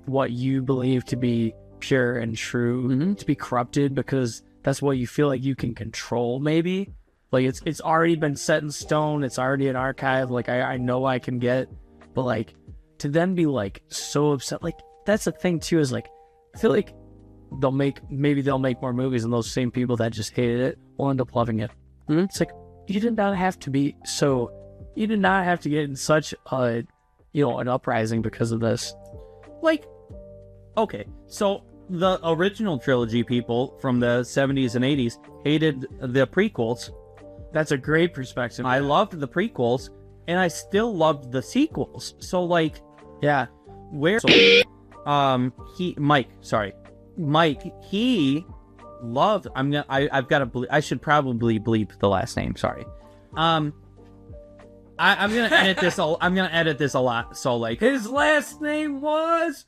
what you believe to be pure and true to be corrupted because that's what you feel like you can control, maybe. Like, it's already been set in stone, it's already an archive, like, I know I can get, but, like, to then be, like, so upset, like, that's the thing, too, is, like, I feel like maybe they'll make more movies, and those same people that just hated it will end up loving it. It's like, you did not have to get in such a, an uprising because of this. Like, okay, so the original trilogy people from the 70s and 80s hated the prequels. That's a great perspective. I loved the prequels, and I still loved the sequels. So, like, yeah, where... Mike, he loved... I should probably bleep the last name, sorry. I'm gonna edit this I'm gonna edit this a lot, so, like... His last name was...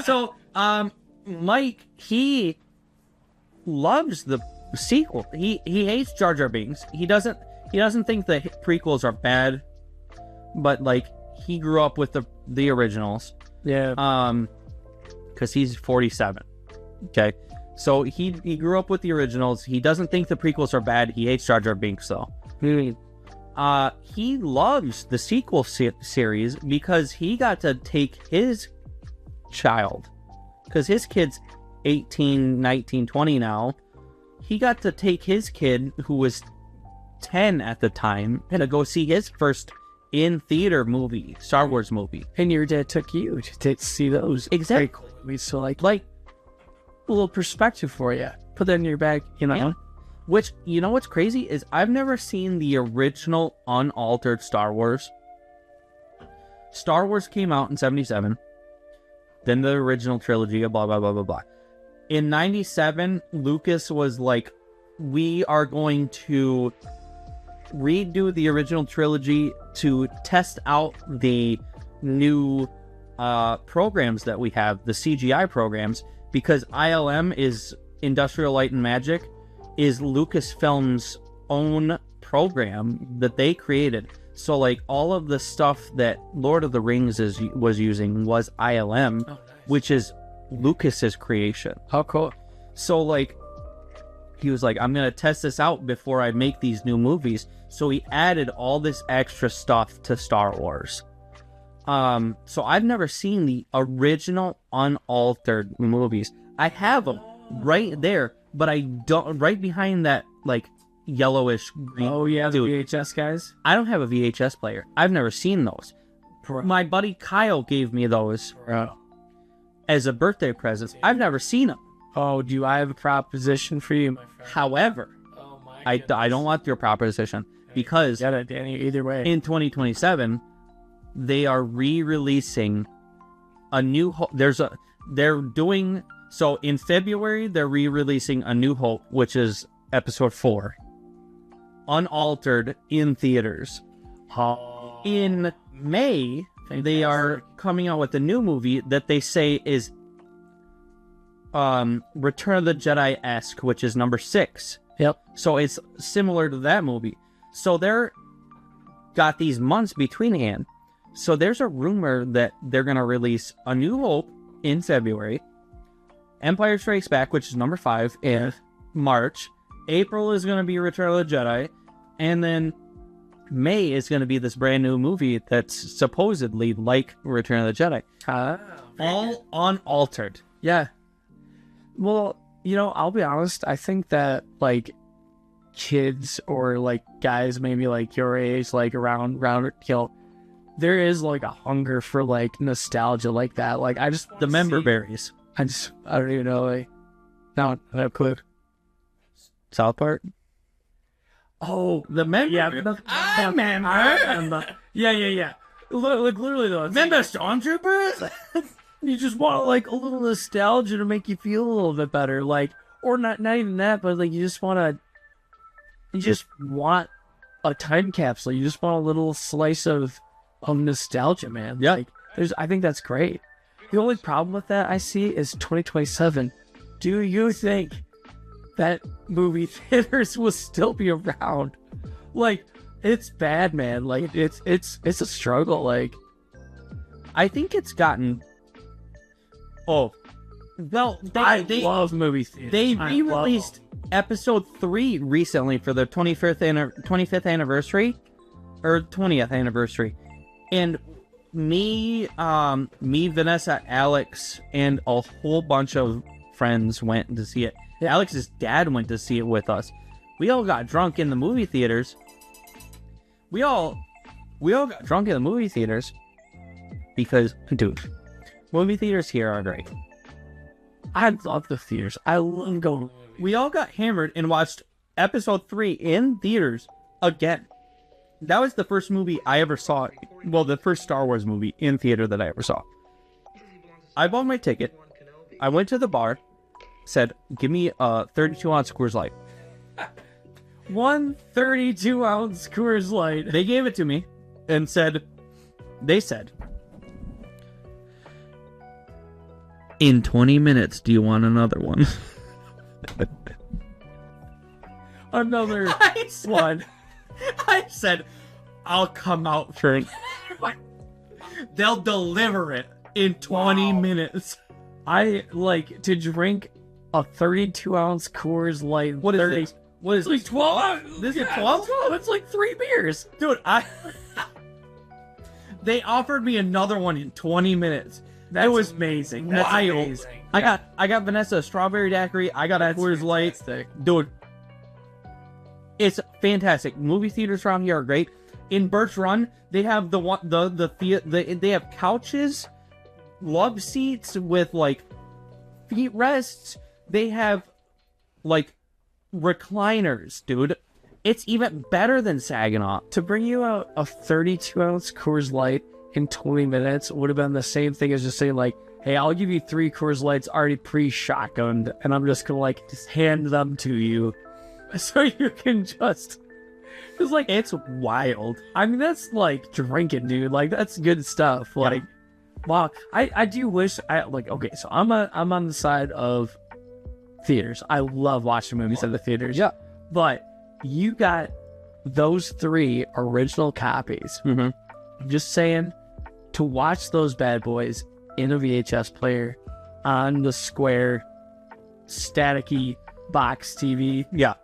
So, Mike, he loves the sequel. He hates Jar Jar Binks. He doesn't think the prequels are bad, but, like, he grew up with the originals. Yeah. Because he's 47. Okay. So he grew up with the originals. He doesn't think the prequels are bad. He hates Jar Jar Binks, though. He loves the sequel series because he got to take his child, because his kid's 18, 19, 20 now. He got to take his kid, who was 10 at the time, to go see his first in-theater movie, Star Wars movie. And your dad took you to see those. Exactly. So, like a little perspective for you. Put that in your bag, Yeah. Which, what's crazy is I've never seen the original unaltered Star Wars. Star Wars came out in 77. Then the original trilogy, blah, blah, blah, blah, blah. In 97, Lucas was like, we are going to redo the original trilogy to test out the new programs that we have, the CGI programs, because ILM is Industrial Light and Magic, is Lucasfilm's own program that they created. So, like, all of the stuff that Lord of the Rings was using was ILM, nice. Which is Lucas's creation. How cool. So, like, he was like, I'm going to test this out before I make these new movies. So he added all this extra stuff to Star Wars. So I've never seen the original unaltered movies. I have them right there, but I don't, right behind that, like, yellowish green. Oh yeah, the VHS guys. I don't have a VHS player. I've never seen those. My buddy Kyle gave me those as a birthday present. I've never seen them. Oh, do I have a proposition for you, my friend? However, I don't want your proposition, because get it, Danny. Either way, in 2027, they are re-releasing a new. So in February, they're re-releasing A New Hope, which is Episode 4, unaltered in theaters. In May, they are coming out with a new movie that they say is Return of the Jedi-esque, which is number 6. Yep. So it's similar to that movie. So they're got these months between hand. So there's a rumor that they're going to release A New Hope in February, Empire Strikes Back, which is number 5, in March. April is going to be Return of the Jedi. And then May is going to be this brand new movie that's supposedly like Return of the Jedi. All unaltered. Yeah. Well, I'll be honest. I think that, like, kids or, like, guys maybe, like, your age, like, around there is, like, a hunger for, like, nostalgia like that. Like, I just... The member berries. I don't even know, like... No, I have a clue. South Park? Oh, the member... Yeah, I remember. Yeah. Look, literally, though. Remember Stormtroopers? You just want, like, a little nostalgia to make you feel a little bit better. Like, or not even that, but, like, you just want a time capsule. You just want a little slice of nostalgia, man. Yeah. Like, I think that's great. The only problem with that I see is 2027. Do you think that movie theaters will still be around? Like, it's bad, man. Like, it's a struggle. Like, I think it's gotten... Oh. Well, they love movie theaters. They re-released episode 3 recently for the 25th anniversary. Or 20th anniversary. And me, Vanessa, Alex, and a whole bunch of friends went to see it. Alex's dad went to see it with us. We all got drunk in the movie theaters. We all got drunk in the movie theaters because, dude, movie theaters here are great. I love the theaters. I love going. We all got hammered and watched episode 3 in theaters again. That was the first movie I ever saw. Well, the first Star Wars movie in theater that I ever saw. I bought my ticket. I went to the bar. Said, give me a 32-ounce Coors Light. 132-ounce Coors Light. They gave it to me and said, in 20 minutes, do you want another one? Another one. I said, I'll come out for it. They'll deliver it in 20 minutes. I like to drink a 32-ounce Coors Light. What is this? What is it? Like 12? This is 12? It's like 3 beers. Dude, they offered me another one in 20 minutes. That was amazing. That's wild. Amazing. I got Vanessa a strawberry daiquiri. I got a Coors Light. Dude, it's fantastic. Movie theaters around here are great. In Birch Run, they have they have couches, love seats with like feet rests. They have like recliners, dude. It's even better than Saginaw. To bring you out a 32-ounce Coors Light in 20 minutes would have been the same thing as just saying like, hey, I'll give you 3 Coors Lights already pre-shotgunned, and I'm just gonna just hand them to you so you can just... It's like, it's wild. I mean, that's like drinking, dude. Like, that's good stuff. Like, wow. I do wish okay, so I'm on the side of theaters. I love watching movies at the theaters. Yeah. But you got those 3 original copies. Mm-hmm. I'm just saying, to watch those bad boys in a VHS player on the square, staticky box TV. Yeah.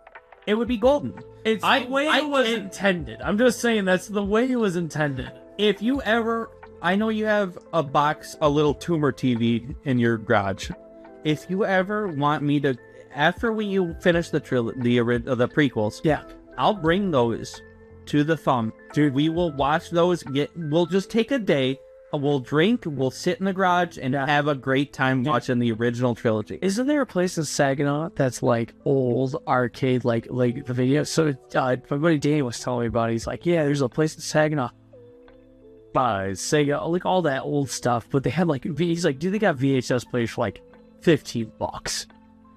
It would be golden. It's the way it was intended. I'm just saying that's the way it was intended. If you ever... I know you have a little tumor TV in your garage. If you ever want me to... After you finish the prequels... Yeah. I'll bring those to the thumb. Dude, we will watch those. We'll just take a day. We'll drink. We'll sit in the garage and have a great time watching the original trilogy. Isn't there a place in Saginaw that's like old arcade, like the video? So my buddy Danny was telling me about it. He's like, yeah, there's a place in Saginaw. Sega, like all that old stuff. But they had like, he's like, dude, they got VHS players for like $15.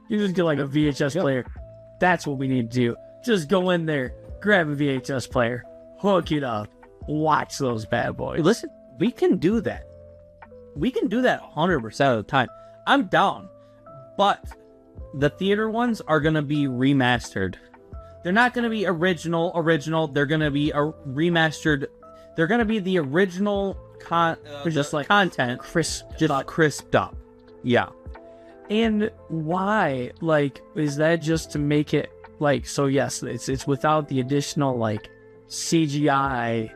You just get like a VHS player. That's what we need to do. Just go in there, grab a VHS player, hook it up, watch those bad boys. Listen, we can do that. We can do that 100% of the time. I'm down. But the theater ones are going to be remastered. They're not going to be original. They're going to be a remastered They're gonna be the original just like content, crisp, just crisped up. Yeah. And why? Like, is that just to make it like? So yes, it's without the additional like CGI,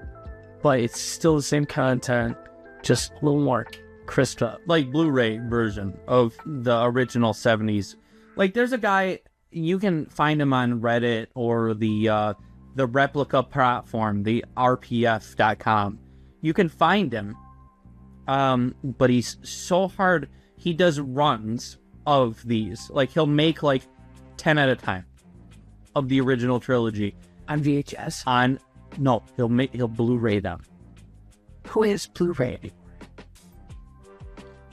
but it's still the same content, just a little more crisped up. Like Blu-ray version of the original 70s. Like there's a guy, you can find him on Reddit or the replica platform, the rpf.com. You can find him. But he's so hard. He does runs of these. Like he'll make like 10 at a time of the original trilogy On VHS? He'll Blu-ray them. Who is Blu-ray anymore?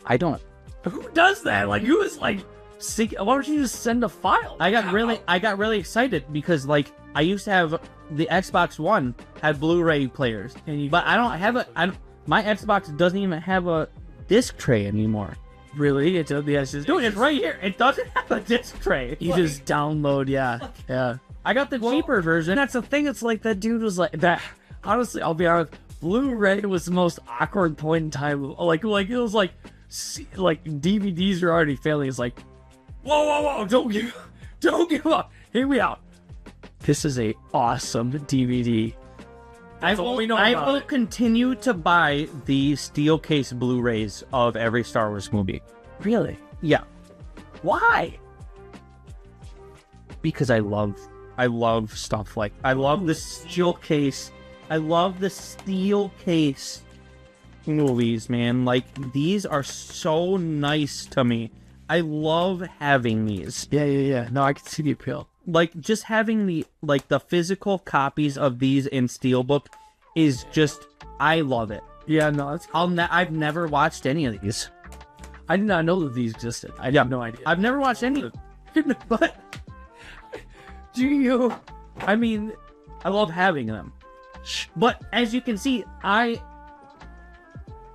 I don't. Who does that? Like, who is like, why don't you just send a file? I got really excited because like I used to have the Xbox One had Blu-ray players, but I don't have my Xbox doesn't even have a disc tray anymore. Really? It does. Yeah, it's just, Dude, it's right here. It doesn't have a disc tray. You just download. Yeah. I got the cheaper version. That's the thing. It's like that dude was like that. Honestly, I'll be honest. Blu-ray was the most awkward point in time. Like it was like DVDs were already failing. It's like, whoa! Don't give up. Hear me out. This is a awesome DVD. I will continue to buy the steel case Blu-rays of every Star Wars movie. Really? Yeah, Why? because I love stuff like I love the steel case. I love the steel case movies, man. Like these are so nice to me. I love having these. Yeah. No, I can see the appeal. Like just having the physical copies of these in steelbook is just I love it. Yeah, no, that's. I've never watched any of these. I did not know that these existed. I have no idea. I've never watched any of them. But do you? I mean, I love having them. But as you can see, I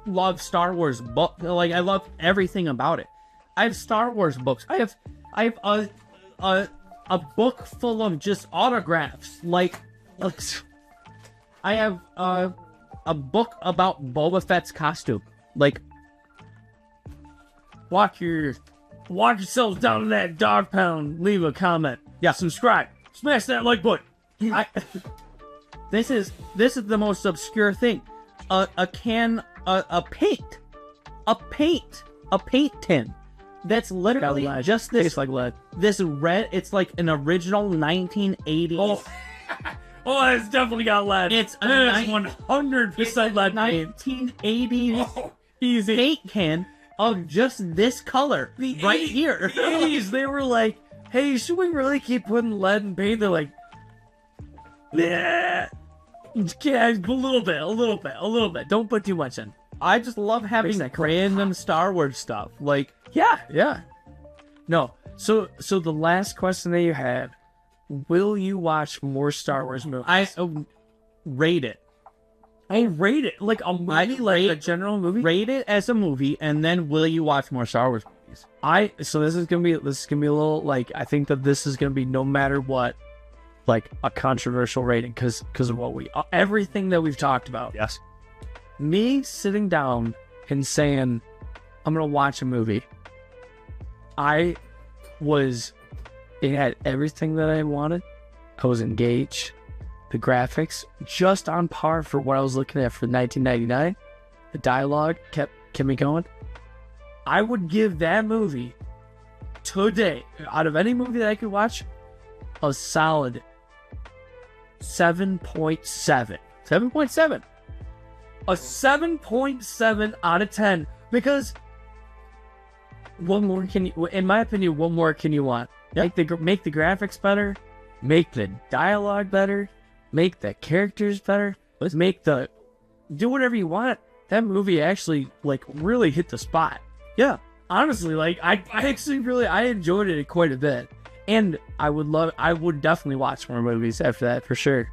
love Star Wars book. Like I love everything about it. I have Star Wars books. I have a book full of just autographs. Like I have a book about Boba Fett's costume. Like, Walk yourselves down to that dog pound. Leave a comment. Yeah. Subscribe. Smash that like button. This is the most obscure thing. A paint tin. That's literally lead. just this. Tastes like lead. This red. It's like an original 1980s. Oh, it's definitely got lead. It's a 100% lead paint. 1980s Easy. paint can of just this color right here. The 80s, they were like, hey, should we really keep putting lead in paint? They're like, yeah, a little bit. Don't put too much in. I just love having random Star Wars stuff. Like, yeah. No. So the last question that you had, will you watch more Star Wars movies? I rate it. I rate it like a movie, a general movie. Rate it as a movie, and then will you watch more Star Wars movies? So this is gonna be a little like I think that this is gonna be no matter what, like a controversial rating because of what everything that we've talked about. Yes. Me sitting down and saying I'm gonna watch a movie. It had everything that I wanted. I was engaged. The graphics, just on par for what I was looking at for 1999. The dialogue kept me going. I would give that movie today, out of any movie that I could watch, a solid 7.7. 7.7. A 7.7 out of 10. Because in my opinion, what more can you want? Yeah. Make the graphics better, make the dialogue better, make the characters better. Do whatever you want. That movie actually really hit the spot. Yeah. Honestly, I enjoyed it quite a bit. And I would definitely watch more movies after that for sure.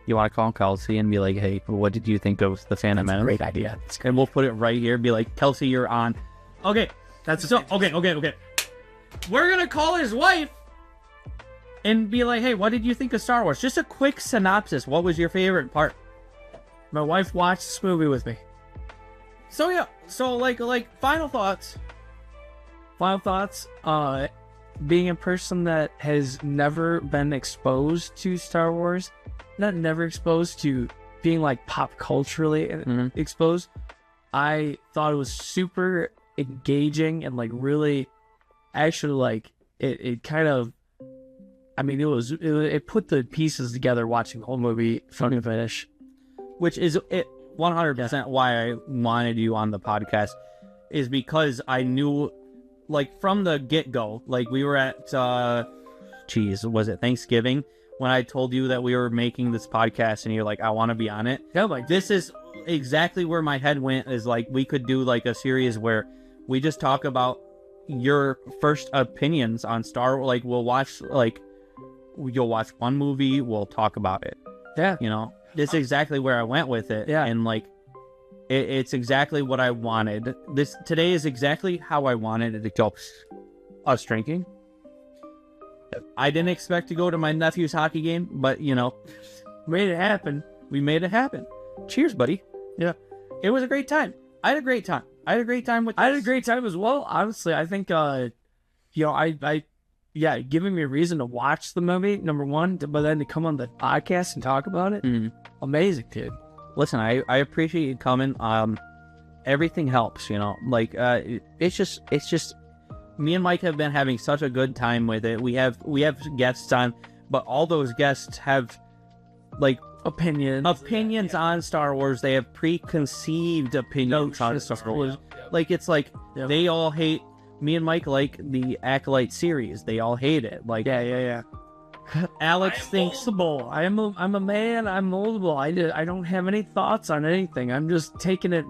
You want to call Kelsey and be like, hey, what did you think of the Phantom Menace? Great idea. And we'll put it right here. Be like, Kelsey, you're on. Okay. Okay. We're going to call his wife and be like, hey, what did you think of Star Wars? Just a quick synopsis. What was your favorite part? My wife watched this movie with me. So yeah, so like final thoughts. Final thoughts. Being a person that has never been exposed to Star Wars, not never exposed to being like pop culturally exposed, I thought it was super engaging and like really, actually like it kind of, I mean it put the pieces together watching the whole movie from to finish, Which is it 100% why I wanted you on the podcast, is because I knew, like, from the get-go, like, we were at, was it Thanksgiving, when I told you that we were making this podcast, and you're like, I want to be on it. Yeah, like This is exactly where my head went, is, like, we could do, like, a series where we just talk about your first opinions on Star Wars. Like, we'll watch, like, you'll watch one movie, we'll talk about it. yeah, You know? This is exactly where I went with it. Yeah. And, like, it's exactly what I wanted. Today is exactly how I wanted it to go. Us drinking. I didn't expect to go to my nephew's hockey game, but, you know, made it happen. we made it happen. Cheers, buddy. Yeah. It was a great time. I had a great time. I had a great time with this. I had a great time as well. Honestly, I think, you know, yeah, giving me a reason to watch the movie, number one, but then to come on the podcast and talk about it, amazing, dude. Listen, I appreciate you coming. Everything helps, you know. Like, it's just me and Mike have been having such a good time with it. We have guests on, but all those guests have, like, opinions on Star Wars. They have preconceived opinions on Star Wars. Like, it's like they all hate. Me and Mike like the Acolyte series. They all hate it. Like, Yeah. Alex thinks. Moldable. I'm a man. I'm moldable. I don't have any thoughts on anything. I'm just taking it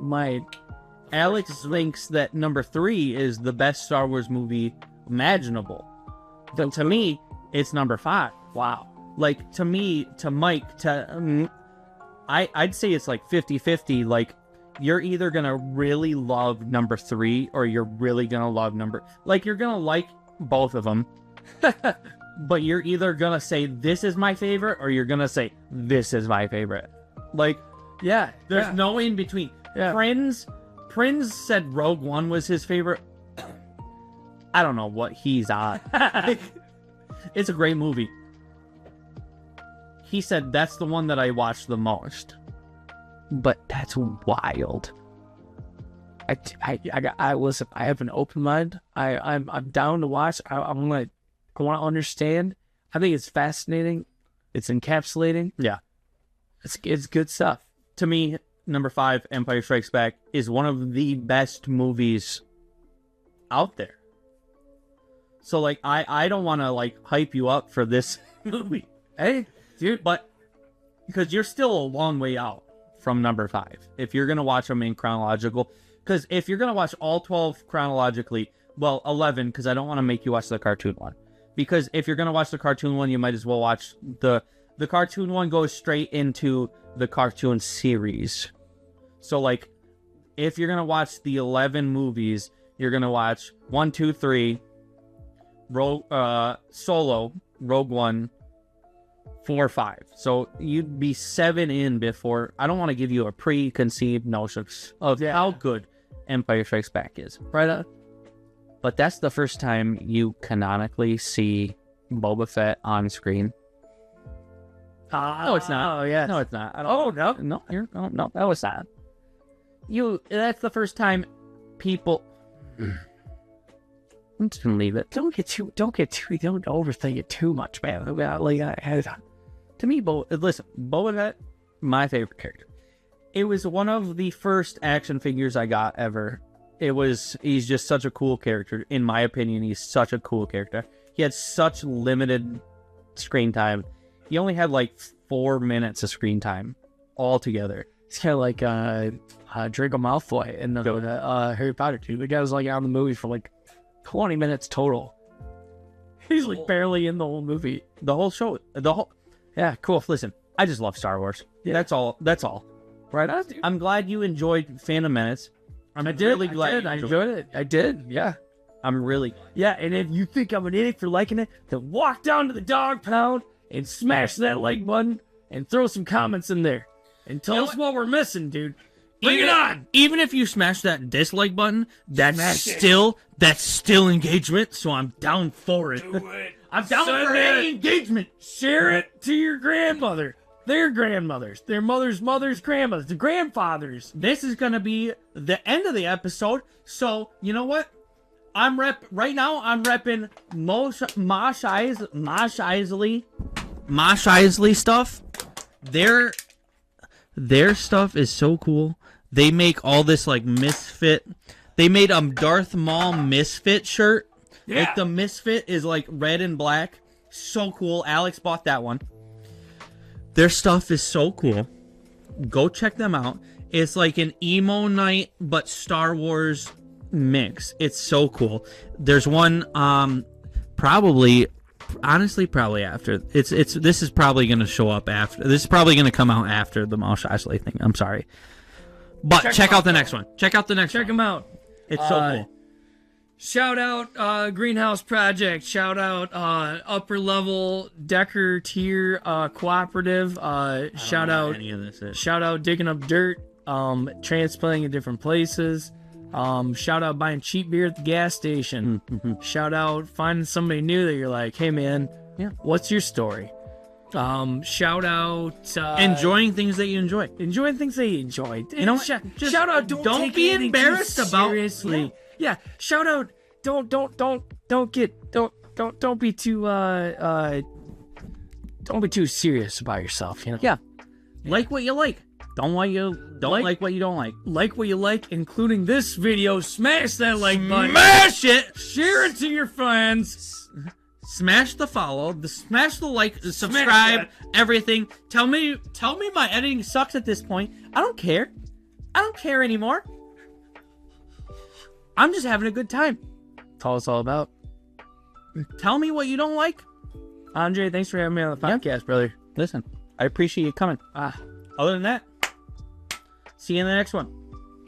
Alex thinks that number 3 is the best Star Wars movie imaginable. Then to me, it's number 5. Wow. Like, to me, to Mike, I'd say it's like 50-50. Like, you're either gonna really love number 3 or you're really gonna love you're gonna like both of them. But you're either gonna say this is my favorite or you're gonna say this is my favorite. Like, Yeah. there's no in between. Yeah. Prince said Rogue One was his favorite. I don't know what he's on. It's a great movie. He said that's the one that I watched the most. But that's wild. I listen. I have an open mind. I'm down to watch. I want to understand. I think it's fascinating. It's encapsulating. Yeah. It's good stuff. To me, number 5, Empire Strikes Back, is one of the best movies out there. So, like, I don't want to, like, hype you up for this movie. Hey, dude. But because you're still a long way out from number 5. If you're going to watch them in chronological. Because if you're going to watch all 12 chronologically, well, 11, because I don't want to make you watch the cartoon one. Because if you're going to watch the cartoon one, you might as well watch the cartoon one goes straight into the cartoon series. So, like, if you're going to watch the 11 movies, you're going to watch 1, 2, 3, Solo, Rogue One, 4, 5. So you'd be 7 in before. I don't want to give you a preconceived notion of how good Empire Strikes Back is. Right on. But that's the first time you canonically see Boba Fett on screen. No, it's not. Oh, yeah. No, it's not. Oh, no. No, that was not. That's the first time people. I'm just gonna leave it. Don't overthink it too much, man. To me, Boba Fett, my favorite character. It was one of the first action figures I got ever. He's just such a cool character. In my opinion, he's such a cool character. He had such limited screen time. He only had like 4 minutes of screen time altogether. It's kind of like Draco Malfoy in the Harry Potter 2. The guy was like out in the movie for like 20 minutes total. He's like barely in the whole movie. The whole show. Yeah, cool. Listen, I just love Star Wars. Yeah. That's all. Right on, dude. I'm glad you enjoyed Phantom Menace. I'm really glad I enjoyed it. I did, yeah. I'm really. Yeah, and if you think I'm an idiot for liking it, then walk down to the dog pound and smash that like button and throw some comments in there. And tell us what we're missing, dude. Bring it on! Even if you smash that dislike button, that's still engagement, so I'm down for it. I'm down for any engagement. Share it to your grandmother. Their grandmothers. Their mother's grandmothers. The grandfathers. This is gonna be the end of the episode, so you know what? Right now I'm repping Mosh Isley stuff. Their stuff is so cool. They make all this like Misfit. They made a Darth Maul Misfit shirt. Yeah. Like the Misfit is like red and black. So cool. Alex bought that one. Their stuff is so cool. Go check them out. It's like an emo night but Star Wars mix. It's so cool. There's one probably after this is probably going to show up after. This is probably going to come out after the Mosh Isley thing. I'm sorry. But check out the next one. Check out the next one. Check them out. It's so cool. Shout out Greenhouse Project. Shout out Upper Level Decker Tier Cooperative. Shout out any of this is. Shout out Digging Up Dirt. Transplanting in different places. Shout out buying cheap beer at the gas station. Shout out finding somebody new that you're like, hey man, what's your story? Shout out Enjoying things that you enjoy. Enjoying things that you enjoy. You know, shout out. Don't be take embarrassed too about. seriously. Yeah. Shout out. Don't be too don't be too serious about yourself. You know. Yeah. Like what you like. Don't like what you don't like. Like what you like, including this video. Smash that like button. Smash it. Share it to your friends. Smash the follow, smash the like, the subscribe, everything. Tell me my editing sucks at this point. I don't care. I don't care anymore. I'm just having a good time. That's all it's all about. Tell me what you don't like. Andre, thanks for having me on the podcast, brother. Listen, I appreciate you coming. Other than that, see you in the next one.